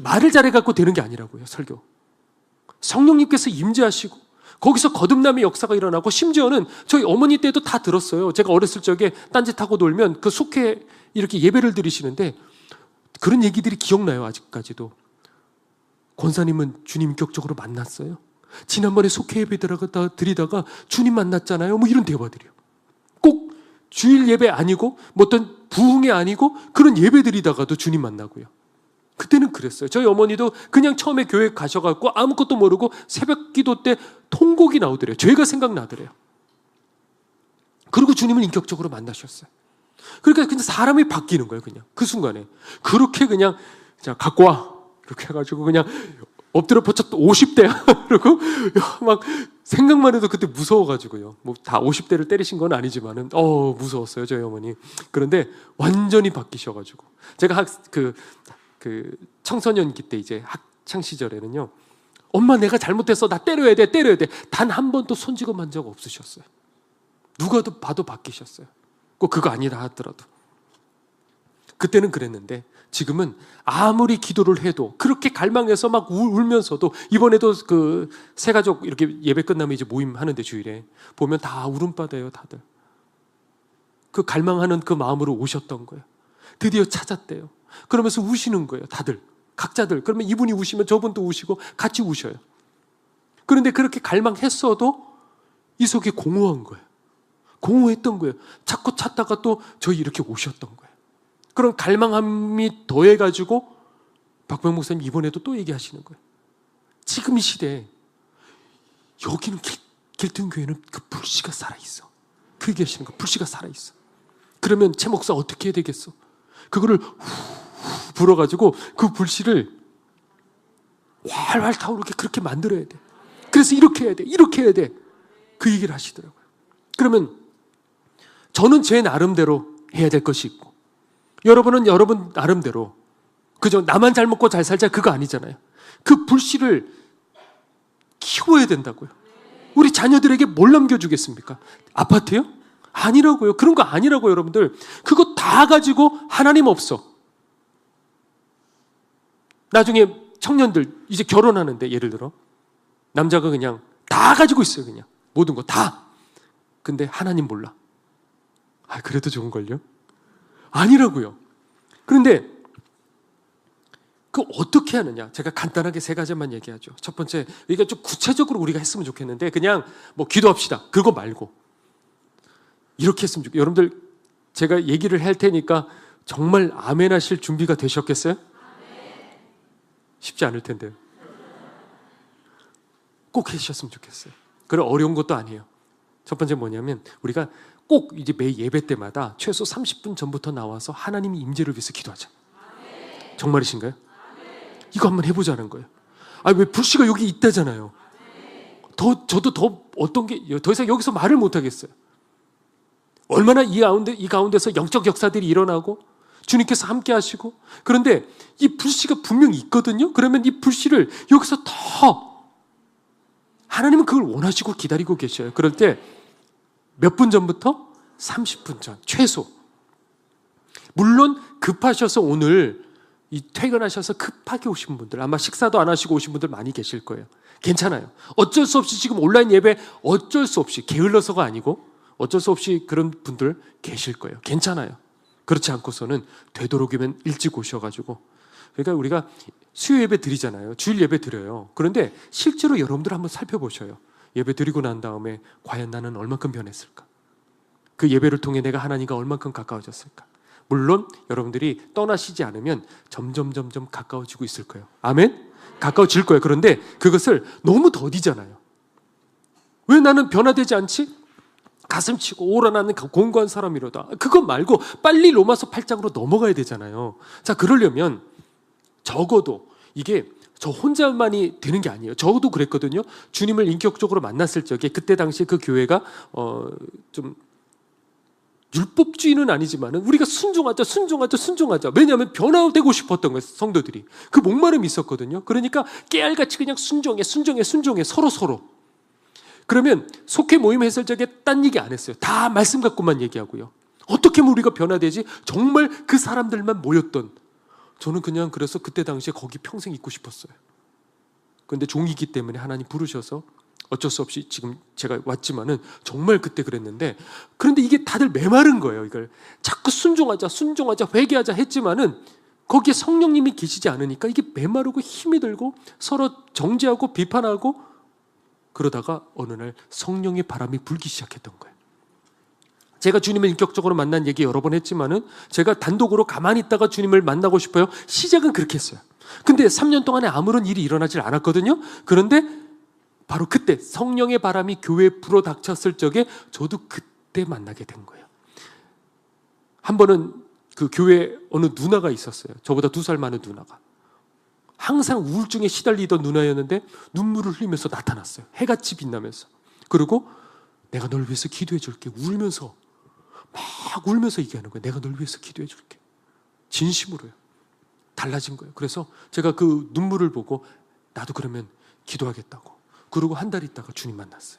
말을 잘해갖고 되는 게 아니라고요. 설교. 성령님께서 임재하시고 거기서 거듭남의 역사가 일어나고, 심지어는 저희 어머니 때도 다 들었어요. 제가 어렸을 적에 딴짓하고 놀면 그 속해 이렇게 예배를 드리시는데 그런 얘기들이 기억나요. 아직까지도. 권사님은 주님 인격적으로 만났어요? 지난번에 속해 예배 드리다가 주님 만났잖아요. 뭐 이런 대화들이요. 꼭 주일 예배 아니고 뭐 어떤 부흥이 아니고 그런 예배 드리다가도 주님 만나고요. 그때는 그랬어요. 저희 어머니도 그냥 처음에 교회 가셔갖고 아무것도 모르고 새벽 기도 때 통곡이 나오더래요. 죄가 생각나더래요. 그리고 주님을 인격적으로 만나셨어요. 그러니까 그냥 사람이 바뀌는 거예요. 그냥 그 순간에 그렇게 그냥 자 갖고 와 이렇게 해가지고 그냥 엎드려 뻗쳐 50대야 그리고 막 생각만 해도 그때 무서워가지고요. 뭐 다 50대를 때리신 건 아니지만은 무서웠어요 저희 어머니. 그런데 완전히 바뀌셔가지고 제가 그 청소년기 때 이제 학창 시절에는요, 엄마 내가 잘못했어 나 때려야 돼 단 한 번도 손지고 만 적 없으셨어요. 누가 봐도 바뀌셨어요. 꼭 그거 아니라 하더라도. 그때는 그랬는데 지금은 아무리 기도를 해도 그렇게 갈망해서 막 울면서도, 이번에도 그 세 가족 이렇게 예배 끝나면 이제 모임 하는데 주일에 보면 다 울음바다예요. 다들 그 갈망하는 그 마음으로 오셨던 거예요. 드디어 찾았대요. 그러면서 우시는 거예요. 다들 각자들. 그러면 이분이 우시면 저분도 우시고 같이 우셔요. 그런데 그렇게 갈망했어도 이 속에 공허한 거예요. 공허했던 거예요. 자꾸 찾다가 또 저희 이렇게 오셨던 거예요. 그런 갈망함이 더해가지고 박병 목사님 이번에도 또 얘기하시는 거예요. 지금 이 시대에 여기는 길등교회는 그 불씨가 살아있어. 그 얘기하시는 거예요. 불씨가 살아있어. 그러면 최 목사 어떻게 해야 되겠어? 그거를 후 불어가지고 그 불씨를 활활 타오르게 그렇게 만들어야 돼. 그래서 이렇게 해야 돼. 이렇게 해야 돼. 그 얘기를 하시더라고요. 그러면 저는 제 나름대로 해야 될 것이 있고, 여러분은 여러분 나름대로, 그저 나만 잘 먹고 잘 살자 그거 아니잖아요. 그 불씨를 키워야 된다고요. 우리 자녀들에게 뭘 남겨주겠습니까? 아파트요? 아니라고요. 그런 거 아니라고요. 여러분들 그거 다 가지고 하나님 없어. 나중에 청년들 이제 결혼하는데 예를 들어 남자가 그냥 다 가지고 있어요. 그냥 모든 거 다. 근데 하나님 몰라. 그래도 좋은걸요? 아니라고요. 그런데 그 어떻게 하느냐? 제가 간단하게 세 가지만 얘기하죠. 첫 번째, 이게 좀 구체적으로 우리가 했으면 좋겠는데 그냥 뭐 기도합시다. 그거 말고 이렇게 했으면 좋겠어요. 여러분들 제가 얘기를 할 테니까 정말 아멘 하실 준비가 되셨겠어요? 쉽지 않을 텐데요. 꼭 해주셨으면 좋겠어요. 그래 어려운 것도 아니에요. 첫 번째 뭐냐면 우리가 꼭 이제 매 예배 때마다 최소 30분 전부터 나와서 하나님의 임재를 위해서 기도하자. 정말이신가요? 이거 한번 해보자는 거예요. 왜 불씨가 여기 있다잖아요. 저도 더 어떤 게 더 이상 여기서 말을 못 하겠어요. 얼마나 이 가운데서 영적 역사들이 일어나고 주님께서 함께 하시고, 그런데 이 불씨가 분명히 있거든요. 그러면 이 불씨를 여기서 더 하나님은 그걸 원하시고 기다리고 계셔요. 그럴 때 몇 분 전부터? 30분 전 최소. 물론 급하셔서 오늘 퇴근하셔서 급하게 오신 분들, 아마 식사도 안 하시고 오신 분들 많이 계실 거예요. 괜찮아요. 어쩔 수 없이 지금 온라인 예배 어쩔 수 없이 게을러서가 아니고 어쩔 수 없이 그런 분들 계실 거예요. 괜찮아요. 그렇지 않고서는 되도록이면 일찍 오셔가지고, 그러니까 우리가 수요 예배 드리잖아요. 주일 예배 드려요. 그런데 실제로 여러분들 한번 살펴보셔요. 예배 드리고 난 다음에 과연 나는 얼만큼 변했을까? 그 예배를 통해 내가 하나님과 얼만큼 가까워졌을까? 물론 여러분들이 떠나시지 않으면 점점 가까워지고 있을 거예요. 아멘? 가까워질 거예요. 그런데 그것을 너무 더디잖아요. 왜 나는 변화되지 않지? 가슴치고 오라나는 공고한 사람이로다. 그거 말고 빨리 로마서 8장으로 넘어가야 되잖아요. 자, 그러려면 적어도 이게 저 혼자만이 되는 게 아니에요. 저도 그랬거든요. 주님을 인격적으로 만났을 적에 그때 당시 그 교회가 좀 율법주의는 아니지만은 우리가 순종하자. 왜냐하면 변화되고 싶었던 거예요. 성도들이 그 목마름이 있었거든요. 그러니까 깨알같이 그냥 순종해 서로. 그러면 속회 모임 했을 적에 딴 얘기 안 했어요. 다 말씀 갖고만 얘기하고요. 어떻게 하면 우리가 변화되지? 정말 그 사람들만 모였던, 저는 그냥 그래서 그때 당시에 거기 평생 있고 싶었어요. 그런데 종이기 때문에 하나님 부르셔서 어쩔 수 없이 지금 제가 왔지만은 정말 그때 그랬는데, 그런데 이게 다들 메마른 거예요. 이걸 자꾸 순종하자 회개하자 했지만은 거기에 성령님이 계시지 않으니까 이게 메마르고 힘이 들고 서로 정죄하고 비판하고, 그러다가 어느 날 성령의 바람이 불기 시작했던 거예요. 제가 주님을 인격적으로 만난 얘기 여러 번 했지만은 제가 단독으로 가만히 있다가 주님을 만나고 싶어요. 시작은 그렇게 했어요. 근데 3년 동안에 아무런 일이 일어나질 않았거든요. 그런데 바로 그때 성령의 바람이 교회에 불어닥쳤을 적에 저도 그때 만나게 된 거예요. 한 번은 그 교회에 어느 누나가 있었어요. 저보다 2살 많은 누나가. 항상 우울증에 시달리던 누나였는데 눈물을 흘리면서 나타났어요. 해같이 빛나면서. 그리고 내가 널 위해서 기도해 줄게. 울면서 막 울면서 얘기하는 거예요. 내가 널 위해서 기도해 줄게. 진심으로요. 달라진 거예요. 그래서 제가 그 눈물을 보고 나도 그러면 기도하겠다고. 그리고 한 달 있다가 주님 만났어요.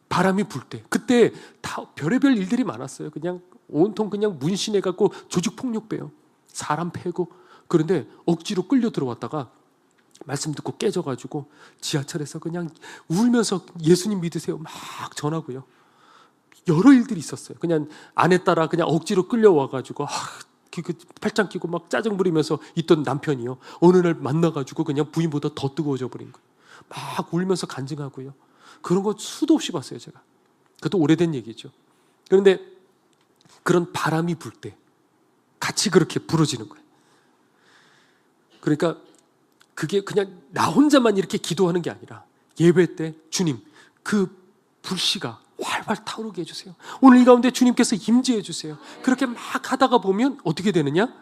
바람이 불 때, 그때 다 별의별 일들이 많았어요. 그냥 온통 그냥 문신해갖고 조직폭력배요. 사람 패고. 그런데 억지로 끌려 들어왔다가 말씀 듣고 깨져가지고 지하철에서 그냥 울면서 예수님 믿으세요 막 전하고요. 여러 일들이 있었어요. 그냥 아내 따라 그냥 억지로 끌려와가지고 팔짱 끼고 막 짜증 부리면서 있던 남편이요. 어느 날 만나가지고 그냥 부인보다 더 뜨거워져 버린 거예요. 막 울면서 간증하고요. 그런 거 수도 없이 봤어요, 제가. 그것도 오래된 얘기죠. 그런데 그런 바람이 불 때 같이 그렇게 불어지는 거예요. 그러니까 그게 그냥 나 혼자만 이렇게 기도하는 게 아니라 예배 때 주님 그 불씨가 활활 타오르게 해주세요. 오늘 이 가운데 주님께서 임재해 주세요. 그렇게 막 하다가 보면 어떻게 되느냐?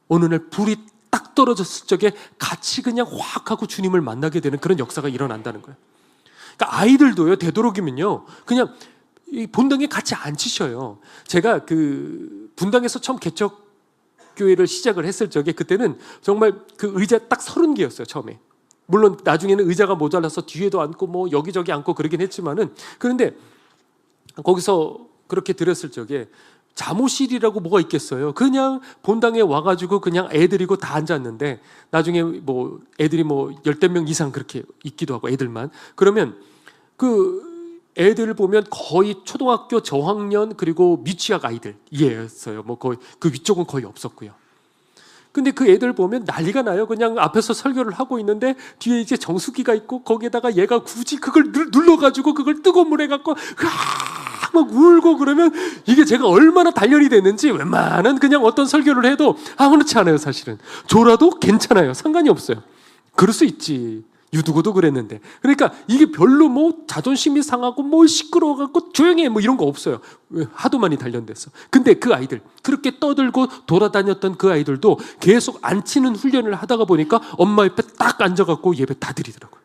어느 날 불이 딱 떨어졌을 적에 같이 그냥 확 하고 주님을 만나게 되는 그런 역사가 일어난다는 거예요. 그러니까 아이들도요, 되도록이면요 그냥 이 본당에 같이 앉히셔요. 제가 그 분당에서 처음 개척 교회를 시작을 했을 적에 그때는 정말 그 의자 딱 30개였어요 처음에. 물론 나중에는 의자가 모자라서 뒤에도 앉고 뭐 여기저기 앉고 그러긴 했지만은, 그런데 거기서 그렇게 드렸을 적에 잠옷실이라고 뭐가 있겠어요. 그냥 본당에 와가지고 그냥 애들이고 다 앉았는데, 나중에 뭐 애들이 뭐 10명 이상 그렇게 있기도 하고 애들만. 그러면 그 애들을 보면 거의 초등학교 저학년 그리고 미취학 아이들이었어요. 뭐 거의 그 위쪽은 거의 없었고요. 근데 그 애들 보면 난리가 나요. 그냥 앞에서 설교를 하고 있는데 뒤에 이제 정수기가 있고 거기에다가 얘가 굳이 그걸 눌러가지고 그걸 뜨거운 물에 갖고 막 울고 그러면 이게 제가 얼마나 단련이 됐는지 웬만한 그냥 어떤 설교를 해도 아무렇지 않아요. 사실은 졸아도 괜찮아요. 상관이 없어요. 그럴 수 있지. 유두고도 그랬는데. 그러니까 이게 별로 뭐 자존심이 상하고 뭐 시끄러워갖고 조용히 해 뭐 이런 거 없어요. 하도 많이 단련됐어. 근데 그 아이들 그렇게 떠들고 돌아다녔던 그 아이들도 계속 앉히는 훈련을 하다가 보니까 엄마 옆에 딱 앉아갖고 예배 다 드리더라고요.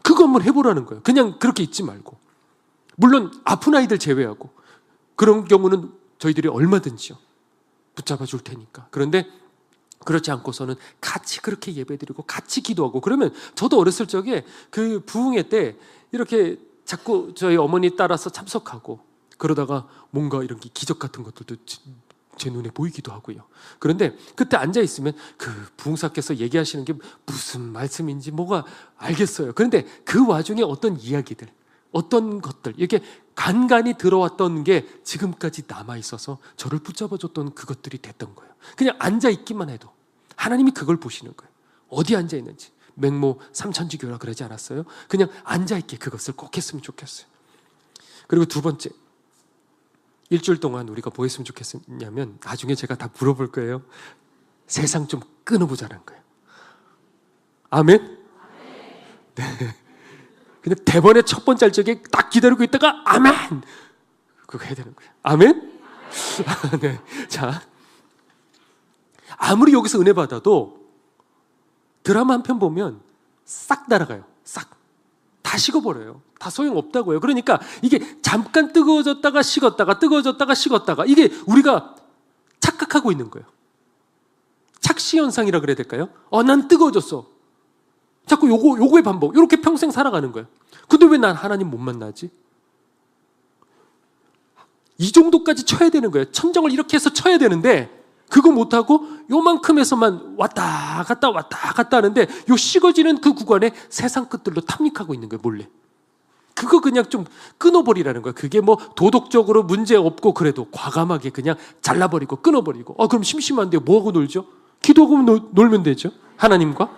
그거 한번 해보라는 거예요. 그냥 그렇게 있지 말고. 물론 아픈 아이들 제외하고 그런 경우는 저희들이 얼마든지요 붙잡아 줄 테니까. 그런데 그렇지 않고서는 같이 그렇게 예배드리고 같이 기도하고. 그러면 저도 어렸을 적에 그 부흥회 때 이렇게 자꾸 저희 어머니 따라서 참석하고 그러다가 뭔가 이런 기적 같은 것들도 제 눈에 보이기도 하고요. 그런데 그때 앉아있으면 그 부흥사께서 얘기하시는 게 무슨 말씀인지 뭐가 알겠어요. 그런데 그 와중에 어떤 이야기들, 어떤 것들 이렇게 간간히 들어왔던 게 지금까지 남아있어서 저를 붙잡아줬던 그것들이 됐던 거예요. 그냥 앉아있기만 해도 하나님이 그걸 보시는 거예요. 어디 앉아있는지. 맹모 삼천지교라 그러지 않았어요? 그냥 앉아있게 그것을 꼭 했으면 좋겠어요. 그리고 두 번째, 일주일 동안 우리가 뭐 했으면 좋겠냐면 나중에 제가 다 물어볼 거예요. 세상 좀 끊어보자는 거예요. 아멘? 네. 그냥 대번에 첫 번째 알적에 딱 기다리고 있다가 아멘! 그거 해야 되는 거예요. 아멘? 네. 자, 아무리 여기서 은혜 받아도 드라마 한 편 보면 싹 날아가요. 싹. 다 식어버려요. 다 소용없다고요. 그러니까 이게 잠깐 뜨거워졌다가 식었다가 뜨거워졌다가 식었다가 이게 우리가 착각하고 있는 거예요. 착시현상이라 그래야 될까요? 난 뜨거워졌어. 자꾸 요거의 반복. 이렇게 평생 살아가는 거예요. 근데 왜 난 하나님 못 만나지? 이 정도까지 쳐야 되는 거예요. 천정을 이렇게 해서 쳐야 되는데 그거 못하고 요만큼에서만 왔다 갔다 하는데 요 식어지는 그 구간에 세상 끝들로 탐닉하고 있는 거예요, 몰래. 그거 그냥 좀 끊어버리라는 거예요. 그게 뭐 도덕적으로 문제 없고 그래도 과감하게 그냥 잘라버리고 끊어버리고. 그럼 심심한데 뭐하고 놀죠? 기도하고 놀면 되죠, 하나님과.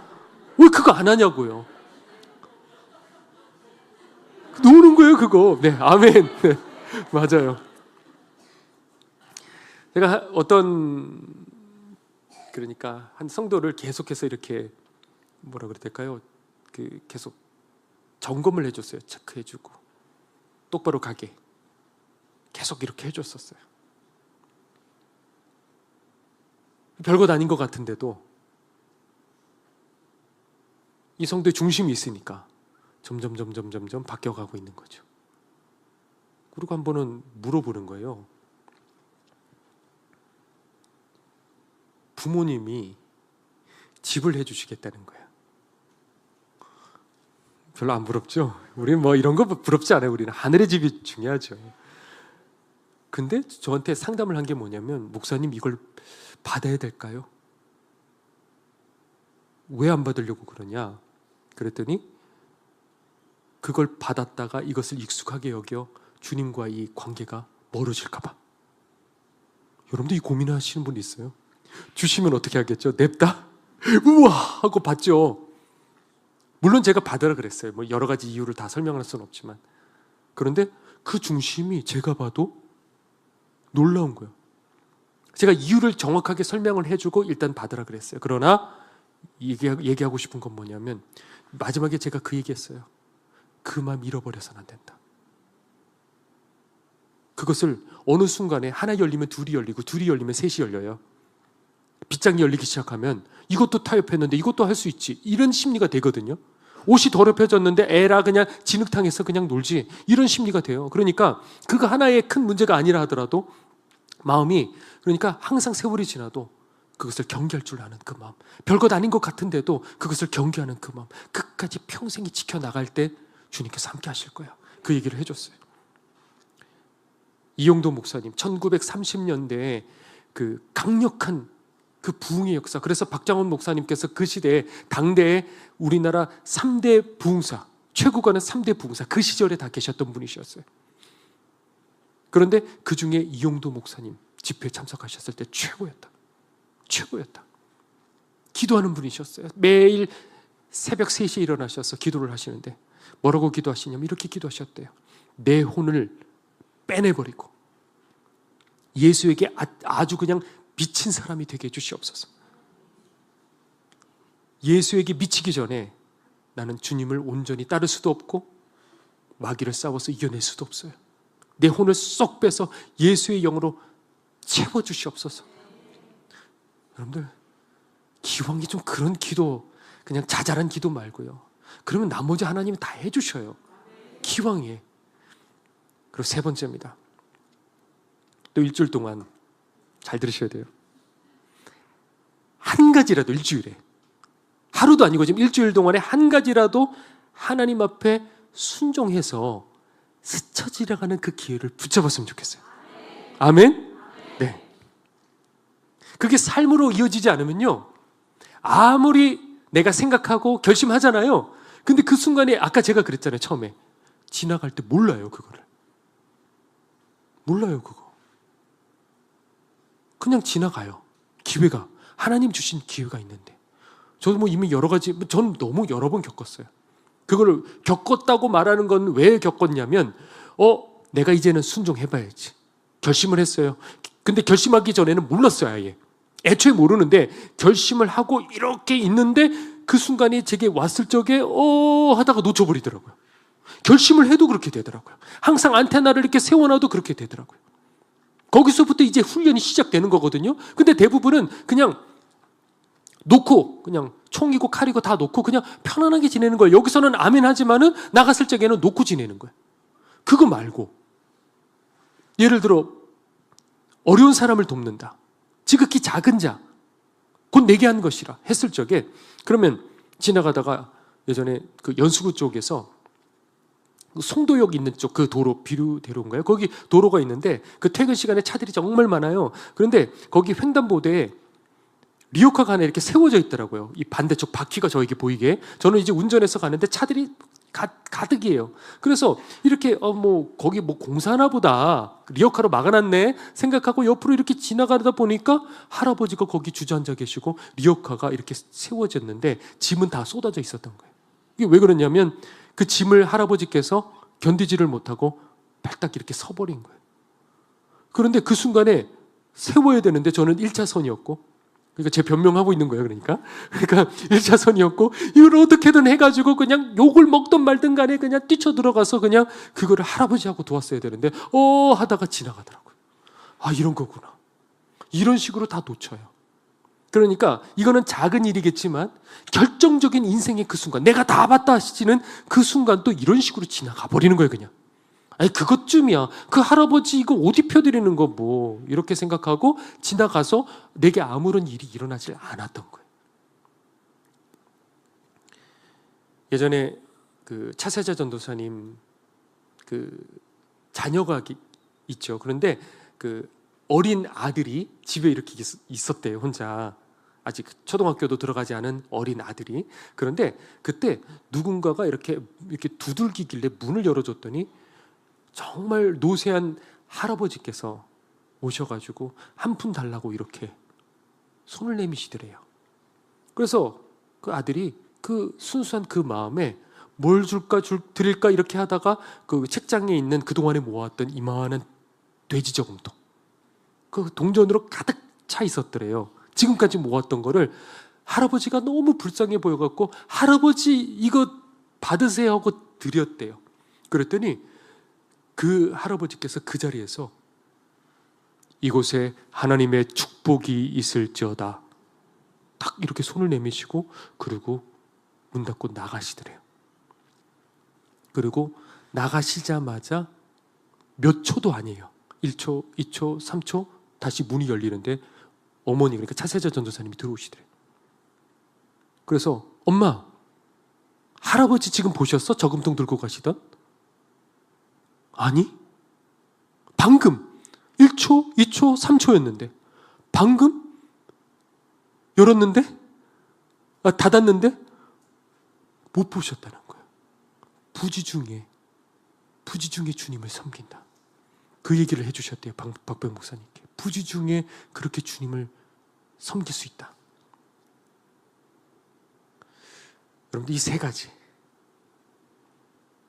왜 그거 안 하냐고요. 노는 거예요, 그거. 네, 아멘. 네, 맞아요. 제가 그러니까 한 성도를 계속해서 이렇게 뭐라 그래야 될까요? 계속 점검을 해줬어요. 체크해주고 똑바로 가게 계속 이렇게 해줬었어요. 별것 아닌 것 같은데도 이 성도의 중심이 있으니까 점점 바뀌어가고 있는 거죠. 그리고 한 번은 물어보는 거예요. 부모님이 집을 해주시겠다는 거예요. 별로 안 부럽죠? 우리는 뭐 이런 거 부럽지 않아요. 우리는 하늘의 집이 중요하죠. 근데 저한테 상담을 한 게 뭐냐면, 목사님 이걸 받아야 될까요? 왜 안 받으려고 그러냐? 그랬더니 그걸 받았다가 이것을 익숙하게 여겨 주님과 이 관계가 멀어질까 봐. 여러분도 이 고민을 하시는 분 있어요? 주시면 어떻게 하겠죠? 냅다? 우와! 하고 받죠. 물론 제가 받으라 그랬어요. 뭐 여러 가지 이유를 다 설명할 수는 없지만. 그런데 그 중심이 제가 봐도 놀라운 거예요. 제가 이유를 정확하게 설명을 해주고 일단 받으라 그랬어요. 그러나 얘기하고 싶은 건 뭐냐면, 마지막에 제가 그 얘기했어요. 그 마음 잃어버려서는 안 된다. 그것을 어느 순간에 하나 열리면 둘이 열리고 둘이 열리면 셋이 열려요. 빗장이 열리기 시작하면 이것도 타협했는데 이것도 할 수 있지, 이런 심리가 되거든요. 옷이 더럽혀졌는데 에라 그냥 진흙탕에서 그냥 놀지, 이런 심리가 돼요. 그러니까 그거 하나의 큰 문제가 아니라 하더라도 마음이, 그러니까 항상 세월이 지나도 그것을 경계할 줄 아는 그 마음, 별것 아닌 것 같은데도 그것을 경계하는 그 마음, 끝까지 평생이 지켜나갈 때 주님께서 함께 하실 거야. 그 얘기를 해줬어요. 이용도 목사님 1930년대에 그 강력한 그 부흥의 역사, 그래서 박장원 목사님께서 그 시대에 당대에 우리나라 3대 부흥사, 최고가는 3대 부흥사, 그 시절에 다 계셨던 분이셨어요. 그런데 그 중에 이용도 목사님 집회에 참석하셨을 때 최고였다. 기도하는 분이셨어요. 매일 새벽 3시에 일어나셔서 기도를 하시는데 뭐라고 기도하시냐면 이렇게 기도하셨대요. 내 혼을 빼내버리고 예수에게 아주 그냥 미친 사람이 되게 해주시옵소서. 예수에게 미치기 전에 나는 주님을 온전히 따를 수도 없고 마귀를 싸워서 이겨낼 수도 없어요. 내 혼을 쏙 빼서 예수의 영으로 채워주시옵소서. 여러분들, 기왕이 좀 그런 기도, 그냥 자잘한 기도 말고요. 그러면 나머지 하나님이 다 해주셔요. 기왕에. 그리고 세 번째입니다. 또 일주일 동안 잘 들으셔야 돼요. 한 가지라도 일주일에, 하루도 아니고 지금 일주일 동안에 한 가지라도 하나님 앞에 순종해서 스쳐 지나가는 그 기회를 붙잡았으면 좋겠어요. 아멘? 네. 그게 삶으로 이어지지 않으면요, 아무리 내가 생각하고 결심하잖아요. 근데 그 순간에 아까 제가 그랬잖아요. 처음에 지나갈 때 몰라요. 그거를 몰라요. 그거 그냥 지나가요. 기회가, 하나님 주신 기회가 있는데. 저도 뭐 이미 여러 가지, 저는 너무 여러 번 겪었어요. 그거를 겪었다고 말하는 건 왜 겪었냐면, 내가 이제는 순종해봐야지 결심을 했어요. 근데 결심하기 전에는 몰랐어요. 아예 애초에 모르는데 결심을 하고 이렇게 있는데 그 순간이 제게 왔을 적에 하다가 놓쳐버리더라고요. 결심을 해도 그렇게 되더라고요. 항상 안테나를 이렇게 세워놔도 그렇게 되더라고요. 거기서부터 이제 훈련이 시작되는 거거든요. 근데 대부분은 그냥 놓고, 그냥 총이고 칼이고 다 놓고 그냥 편안하게 지내는 거예요. 여기서는 아멘 하지만은 나갔을 적에는 놓고 지내는 거예요. 그거 말고 예를 들어 어려운 사람을 돕는다, 지극히 작은 자, 곧 내게 한 것이라 했을 적에, 그러면 지나가다가 예전에 그 연수구 쪽에서 송도역 있는 쪽 그 도로, 비류대로인가요? 거기 도로가 있는데 그 퇴근 시간에 차들이 정말 많아요. 그런데 거기 횡단보도에 리어카가 하나 이렇게 세워져 있더라고요. 이 반대쪽 바퀴가 저에게 보이게. 저는 이제 운전해서 가는데 차들이 가득이에요. 그래서 이렇게 거기 공사하나 보다, 리어카로 막아놨네 생각하고 옆으로 이렇게 지나가다 보니까 할아버지가 거기 주저앉아 계시고 리어카가 이렇게 세워졌는데 짐은 다 쏟아져 있었던 거예요. 이게 왜 그러냐면 그 짐을 할아버지께서 견디지를 못하고 발딱 이렇게 서버린 거예요. 그런데 그 순간에 세워야 되는데 저는 1차선이었고, 그러니까 제 변명하고 있는 거예요. 그러니까 1차선이었고 이걸 어떻게든 해가지고 그냥 욕을 먹든 말든 간에 그냥 뛰쳐 들어가서 그냥 그거를 할아버지하고 도왔어야 되는데 하다가 지나가더라고요. 아, 이런 거구나. 이런 식으로 다 놓쳐요. 그러니까 이거는 작은 일이겠지만 결정적인 인생의 그 순간, 내가 다 봤다 하시는 그 순간 또 이런 식으로 지나가 버리는 거예요. 그냥 아니 그것쯤이야, 그 할아버지 이거 옷 입혀드리는 거 뭐 이렇게 생각하고 지나가서 내게 아무런 일이 일어나질 않았던 거예요. 예전에 그 차세자 전도사님 그 자녀가 있죠. 그런데 그 어린 아들이 집에 이렇게 있었대요. 혼자 아직 초등학교도 들어가지 않은 어린 아들이. 그런데 그때 누군가가 이렇게 두들기길래 문을 열어줬더니 정말 노쇠한 할아버지께서 오셔가지고 한 푼 달라고 이렇게 손을 내미시더래요. 그래서 그 아들이 그 순수한 그 마음에 뭘 줄까 드릴까 이렇게 하다가 그 책장에 있는 그동안에 모았던 이만한 돼지 저금통, 그 동전으로 가득 차 있었더래요. 지금까지 모았던 거를 할아버지가 너무 불쌍해 보여갖고 할아버지 이거 받으세요 하고 드렸대요. 그랬더니 그 할아버지께서 그 자리에서 이곳에 하나님의 축복이 있을지어다 딱 이렇게 손을 내미시고 그리고 문 닫고 나가시더래요. 그리고 나가시자마자 몇 초도 아니에요. 1초, 2초, 3초 다시 문이 열리는데 어머니, 그러니까 차세자 전도사님이 들어오시더래요. 그래서 엄마, 할아버지 지금 보셨어? 저금통 들고 가시던? 아니, 방금 1초, 2초, 3초였는데 방금 열었는데 닫았는데 못 보셨다는 거예요. 부지 중에 주님을 섬긴다. 그 얘기를 해주셨대요. 박병 목사님께. 부지 중에 그렇게 주님을 섬길 수 있다. 여러분들 이 세 가지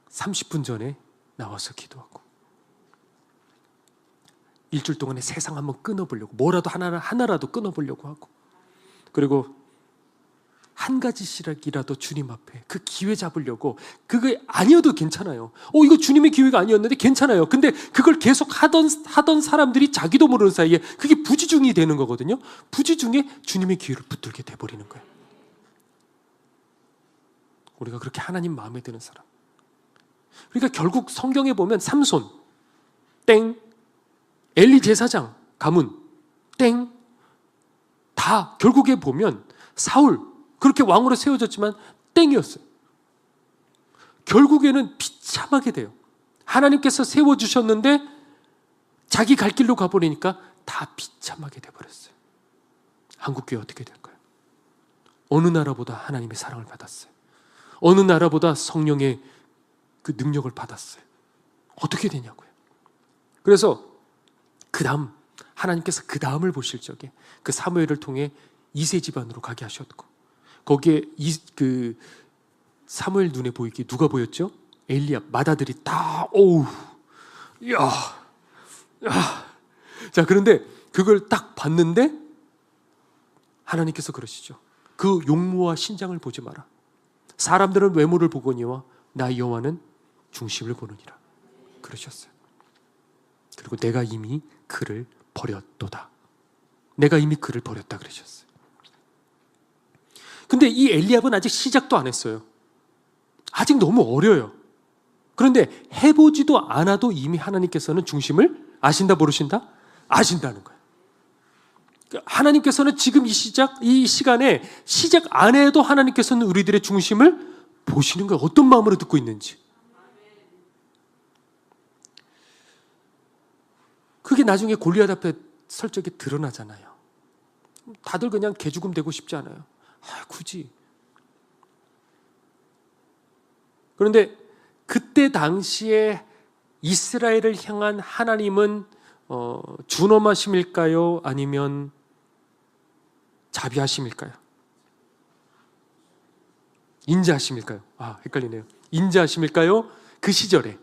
30분 전에 나와서 기도하고 일주일 동안에 세상 한번 끊어보려고, 뭐라도 하나라도 끊어보려고 하고, 그리고 한 가지씩이라도 주님 앞에 그 기회 잡으려고, 그게 아니어도 괜찮아요. 이거 주님의 기회가 아니었는데 괜찮아요. 근데 그걸 계속 하던 사람들이 자기도 모르는 사이에 그게 부지중이 되는 거거든요. 부지중에 주님의 기회를 붙들게 돼버리는 거예요. 우리가 그렇게 하나님 마음에 드는 사람. 그러니까 결국 성경에 보면 삼손 땡, 엘리 제사장 가문 땡, 다 결국에 보면 사울 그렇게 왕으로 세워졌지만 땡이었어요. 결국에는 비참하게 돼요. 하나님께서 세워주셨는데 자기 갈 길로 가버리니까 다 비참하게 돼버렸어요. 한국교회 어떻게 될까요? 어느 나라보다 하나님의 사랑을 받았어요. 어느 나라보다 성령의 그 능력을 받았어요. 어떻게 되냐고요. 그래서 그 다음 하나님께서 그 다음을 보실 적에 그 사무엘을 통해 이세 집안으로 가게 하셨고, 거기에 그 사무엘 눈에 보이게 누가 보였죠? 엘리압 맏아들이 다 자, 그런데 그걸 딱 봤는데 하나님께서 그러시죠. 그 용모와 신장을 보지 마라. 사람들은 외모를 보거니와 나 여호와는 중심을 보느니라 그러셨어요. 그리고 내가 이미 그를 버렸도다. 내가 이미 그를 버렸다 그러셨어요. 근데 이 엘리압은 아직 시작도 안 했어요. 아직 너무 어려요. 그런데 해보지도 않아도 이미 하나님께서는 중심을 아신다 모르신다? 아신다는 거예요. 하나님께서는 지금 이 시간에 시작 안 해도 하나님께서는 우리들의 중심을 보시는 거예요. 어떤 마음으로 듣고 있는지. 그게 나중에 골리앗 앞에 설 적에 드러나잖아요. 다들 그냥 개죽음 되고 싶지 않아요. 굳이. 그런데 그때 당시에 이스라엘을 향한 하나님은 준엄하심일까요? 아니면 자비하심일까요? 인자하심일까요? 헷갈리네요. 인자하심일까요? 그 시절에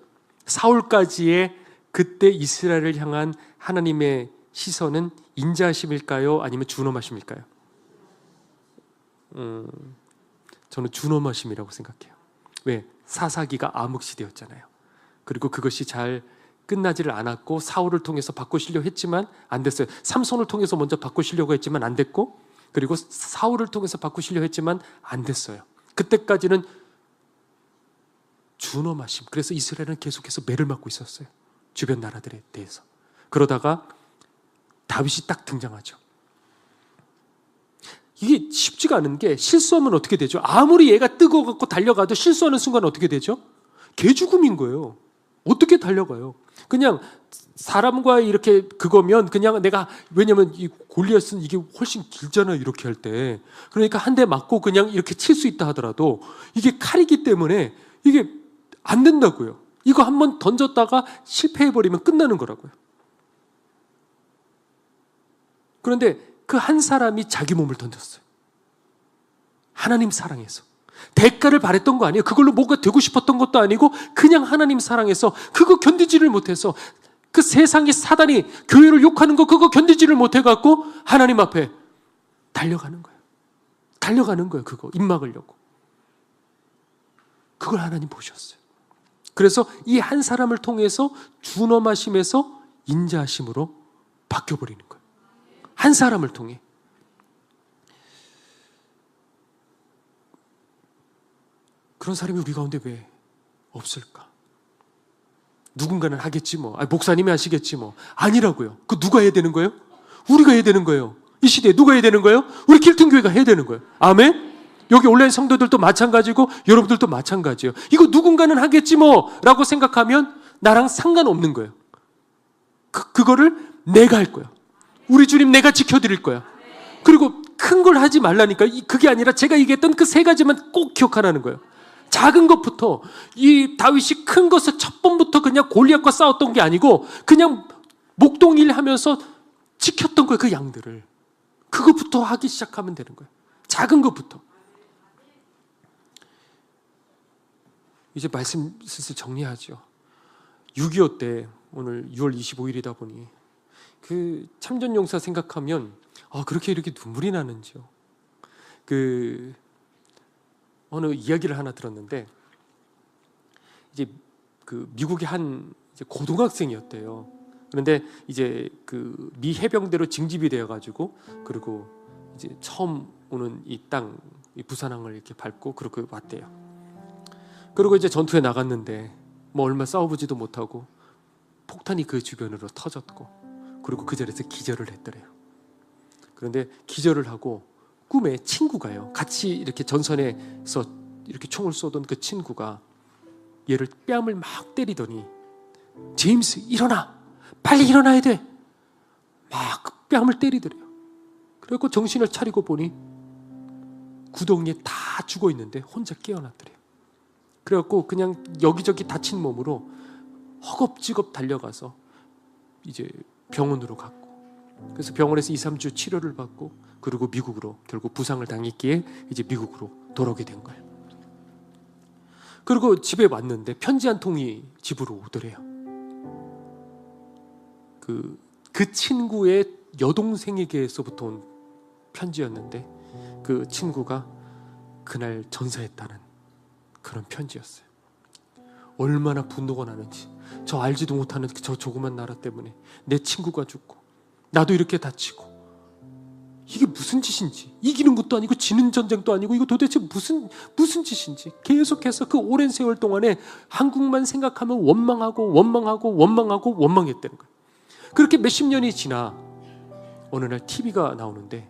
사울까지의 그때 이스라엘을 향한 하나님의 시선은 인자하심일까요? 아니면 준엄하심일까요? 저는 준엄하심이라고 생각해요. 왜? 사사기가 암흑시대였잖아요. 그리고 그것이 잘 끝나지를 않았고 사울을 통해서 바꾸시려고 했지만 안 됐어요. 삼손을 통해서 먼저 바꾸시려고 했지만 안 됐고, 그리고 사울을 통해서 바꾸시려고 했지만 안 됐어요. 그때까지는 준엄하심. 그래서 이스라엘은 계속해서 매를 맞고 있었어요. 주변 나라들에 대해서. 그러다가 다윗이 딱 등장하죠. 이게 쉽지가 않은 게, 실수하면 어떻게 되죠? 아무리 얘가 뜨거워갖고 달려가도 실수하는 순간 어떻게 되죠? 개죽음인 거예요. 어떻게 달려가요? 그냥 사람과 이렇게 그거면 그냥 내가, 왜냐면 이 골리앗은 이게 훨씬 길잖아요. 이렇게 할 때. 그러니까 한 대 맞고 그냥 이렇게 칠 수 있다 하더라도 이게 칼이기 때문에 이게 안 된다고요. 이거 한번 던졌다가 실패해버리면 끝나는 거라고요. 그런데 그 한 사람이 자기 몸을 던졌어요. 하나님 사랑해서. 대가를 바랬던 거 아니에요. 그걸로 뭐가 되고 싶었던 것도 아니고 그냥 하나님 사랑해서 그거 견디지를 못해서, 그 세상의 사단이 교회를 욕하는 거 그거 견디지를 못해갖고 하나님 앞에 달려가는 거예요. 달려가는 거예요. 그거 입 막으려고. 그걸 하나님 보셨어요. 그래서 이 한 사람을 통해서 준엄하심에서 인자하심으로 바뀌어버리는 거예요. 한 사람을 통해. 그런 사람이 우리 가운데 왜 없을까? 누군가는 하겠지 뭐. 목사님이 하시겠지 뭐. 아니라고요. 그 누가 해야 되는 거예요? 우리가 해야 되는 거예요. 이 시대에 누가 해야 되는 거예요? 우리 길튼교회가 해야 되는 거예요. 아멘? 여기 온라인 성도들도 마찬가지고 여러분들도 마찬가지예요. 이거 누군가는 하겠지 뭐 라고 생각하면 나랑 상관없는 거예요. 그거를 내가 할 거야. 우리 주님 내가 지켜드릴 거야. 그리고 큰 걸 하지 말라니까. 그게 아니라 제가 얘기했던 그 세 가지만 꼭 기억하라는 거예요. 작은 것부터. 이 다윗이 큰 것을 첫 번부터 그냥 골리앗과 싸웠던 게 아니고 그냥 목동일 하면서 지켰던 거예요. 그 양들을. 그것부터 하기 시작하면 되는 거예요. 작은 것부터. 이제 말씀 슬슬 정리하죠. 6.25 때, 오늘 6월 25일이다 보니 그 참전용사 생각하면 그렇게 이렇게 눈물이 나는지요. 어느 이야기를 하나 들었는데, 이제 그 미국의 한 이제 고등학생이었대요. 그런데 이제 그 미 해병대로 징집이 되어가지고, 그리고 이제 처음 오는 이 땅, 이 부산항을 이렇게 밟고 그렇게 왔대요. 그리고 이제 전투에 나갔는데 뭐 얼마 싸워보지도 못하고 폭탄이 그 주변으로 터졌고, 그리고 그 자리에서 기절을 했더래요. 그런데 기절을 하고 꿈에 친구가요, 같이 이렇게 전선에서 이렇게 총을 쏘던 그 친구가 얘를 뺨을 막 때리더니, 제임스 일어나, 빨리 일어나야 돼, 막 뺨을 때리더래요. 그래서 정신을 차리고 보니 구덩이에 다 죽어 있는데 혼자 깨어났더래요. 그래갖고 그냥 여기저기 다친 몸으로 허겁지겁 달려가서 이제 병원으로 갔고, 그래서 병원에서 2-3주 치료를 받고, 그리고 미국으로 결국 부상을 당했기에 이제 미국으로 돌아오게 된 거예요. 그리고 집에 왔는데 편지 한 통이 집으로 오더래요. 그 친구의 여동생에게서부터 온 편지였는데, 그 친구가 그날 전사했다는 그런 편지였어요. 얼마나 분노가 나는지. 저 알지도 못하는 저 조그만 나라 때문에 내 친구가 죽고 나도 이렇게 다치고, 이게 무슨 짓인지, 이기는 것도 아니고 지는 전쟁도 아니고 이거 도대체 무슨 짓인지 계속해서 그 오랜 세월 동안에 한국만 생각하면 원망하고 원망했다는 거예요. 그렇게 몇십 년이 지나 어느 날 TV가 나오는데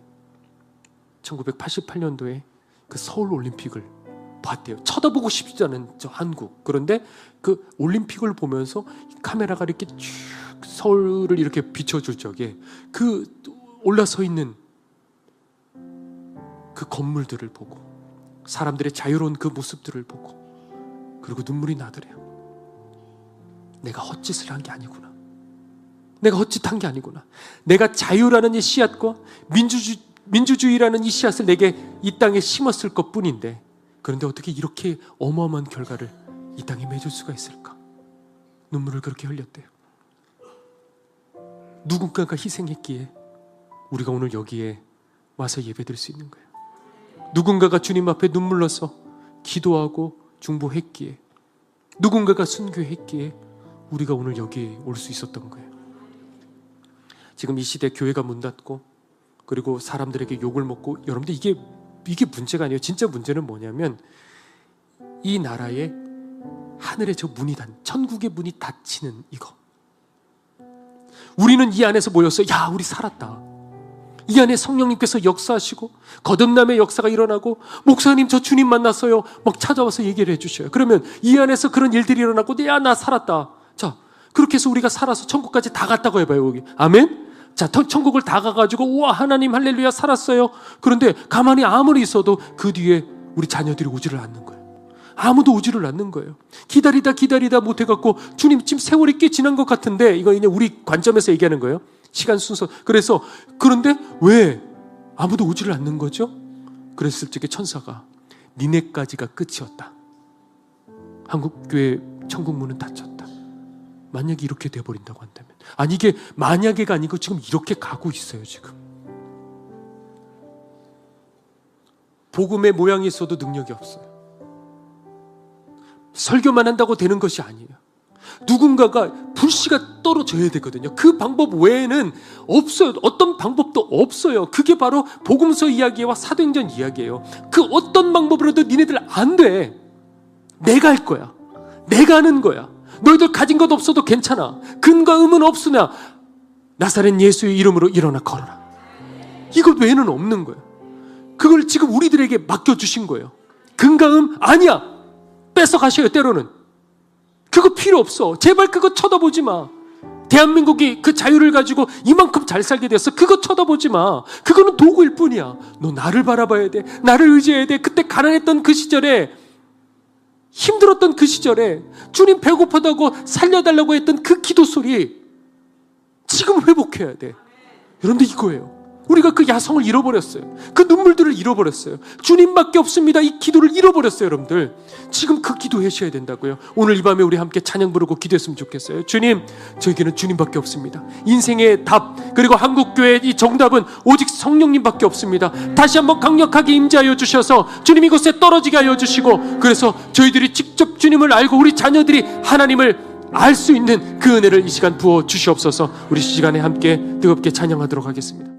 1988년도에 그 서울 올림픽을 봤대요. 쳐다보고 싶지 않은 저 한국. 그런데 그 올림픽을 보면서 카메라가 이렇게 쭉 서울을 이렇게 비춰줄 적에 그 올라서 있는 그 건물들을 보고 사람들의 자유로운 그 모습들을 보고 그리고 눈물이 나더래요. 내가 헛짓을 한 게 아니구나. 내가 헛짓한 게 아니구나. 내가 자유라는 이 씨앗과 민주주의라는 이 씨앗을 내게 이 땅에 심었을 것 뿐인데, 그런데 어떻게 이렇게 어마어마한 결과를 이 땅에 맺을 수가 있을까? 눈물을 그렇게 흘렸대요. 누군가가 희생했기에 우리가 오늘 여기에 와서 예배드릴 수 있는 거예요. 누군가가 주님 앞에 눈물러서 기도하고 중보했기에, 누군가가 순교했기에 우리가 오늘 여기에 올 수 있었던 거예요. 지금 이 시대 교회가 문 닫고 그리고 사람들에게 욕을 먹고, 여러분들 이게 문제가 아니에요. 진짜 문제는 뭐냐면 이 나라에 하늘의 저 문이 천국의 문이 닫히는 이거. 우리는 이 안에서 모였어요. 야, 우리 살았다. 이 안에 성령님께서 역사하시고 거듭남의 역사가 일어나고, 목사님 저 주님 만났어요 막 찾아와서 얘기를 해주셔요. 그러면 이 안에서 그런 일들이 일어나고, 야, 나 살았다. 자, 그렇게 해서 우리가 살아서 천국까지 다 갔다고 해봐요. 여기 아멘. 자, 천국을 다 가가지고 우와 하나님 할렐루야 살았어요. 그런데 가만히 아무리 있어도 그 뒤에 우리 자녀들이 오지를 않는 거예요. 아무도 오지를 않는 거예요. 기다리다 못해갖고 주님 지금 세월이 꽤 지난 것 같은데, 이거 그냥 우리 관점에서 얘기하는 거예요. 시간 순서. 그래서 그런데 왜 아무도 오지를 않는 거죠? 그랬을 적에 천사가 니네까지가 끝이었다. 한국교회 천국문은 닫혔다. 만약에 이렇게 돼버린다고 한다면, 아니 이게 만약에가 아니고 지금 이렇게 가고 있어요. 지금 복음의 모양이 있어도 능력이 없어요. 설교만 한다고 되는 것이 아니에요. 누군가가 불씨가 떨어져야 되거든요. 그 방법 외에는 없어요. 어떤 방법도 없어요. 그게 바로 복음서 이야기와 사도행전 이야기예요. 그 어떤 방법으로도 니네들 안 돼. 내가 할 거야. 내가 하는 거야. 너희들 가진 것 없어도 괜찮아. 근과 음은 없으나 나사렛 예수의 이름으로 일어나 걸어라. 이것 외에는 없는 거예요. 그걸 지금 우리들에게 맡겨주신 거예요. 근과 음 아니야. 뺏어가셔요. 때로는 그거 필요 없어. 제발 그거 쳐다보지 마. 대한민국이 그 자유를 가지고 이만큼 잘 살게 됐어. 그거 쳐다보지 마. 그거는 도구일 뿐이야. 너 나를 바라봐야 돼. 나를 의지해야 돼. 그때 가난했던 그 시절에, 힘들었던 그 시절에 주님 배고프다고 살려달라고 했던 그 기도 소리 지금 회복해야 돼. 여러분들 이거예요. 우리가 그 야성을 잃어버렸어요. 그 눈물들을 잃어버렸어요. 주님밖에 없습니다. 이 기도를 잃어버렸어요. 여러분들 지금 그 기도 하셔야 된다고요. 오늘 이 밤에 우리 함께 찬양 부르고 기도했으면 좋겠어요. 주님, 저에게는 주님밖에 없습니다. 인생의 답, 그리고 한국교회의 이 정답은 오직 성령님밖에 없습니다. 다시 한번 강력하게 임재하여 주셔서 주님 이곳에 떨어지게 하여 주시고, 그래서 저희들이 직접 주님을 알고 우리 자녀들이 하나님을 알 수 있는 그 은혜를 이 시간 부어 주시옵소서. 우리 시간에 함께 뜨겁게 찬양하도록 하겠습니다.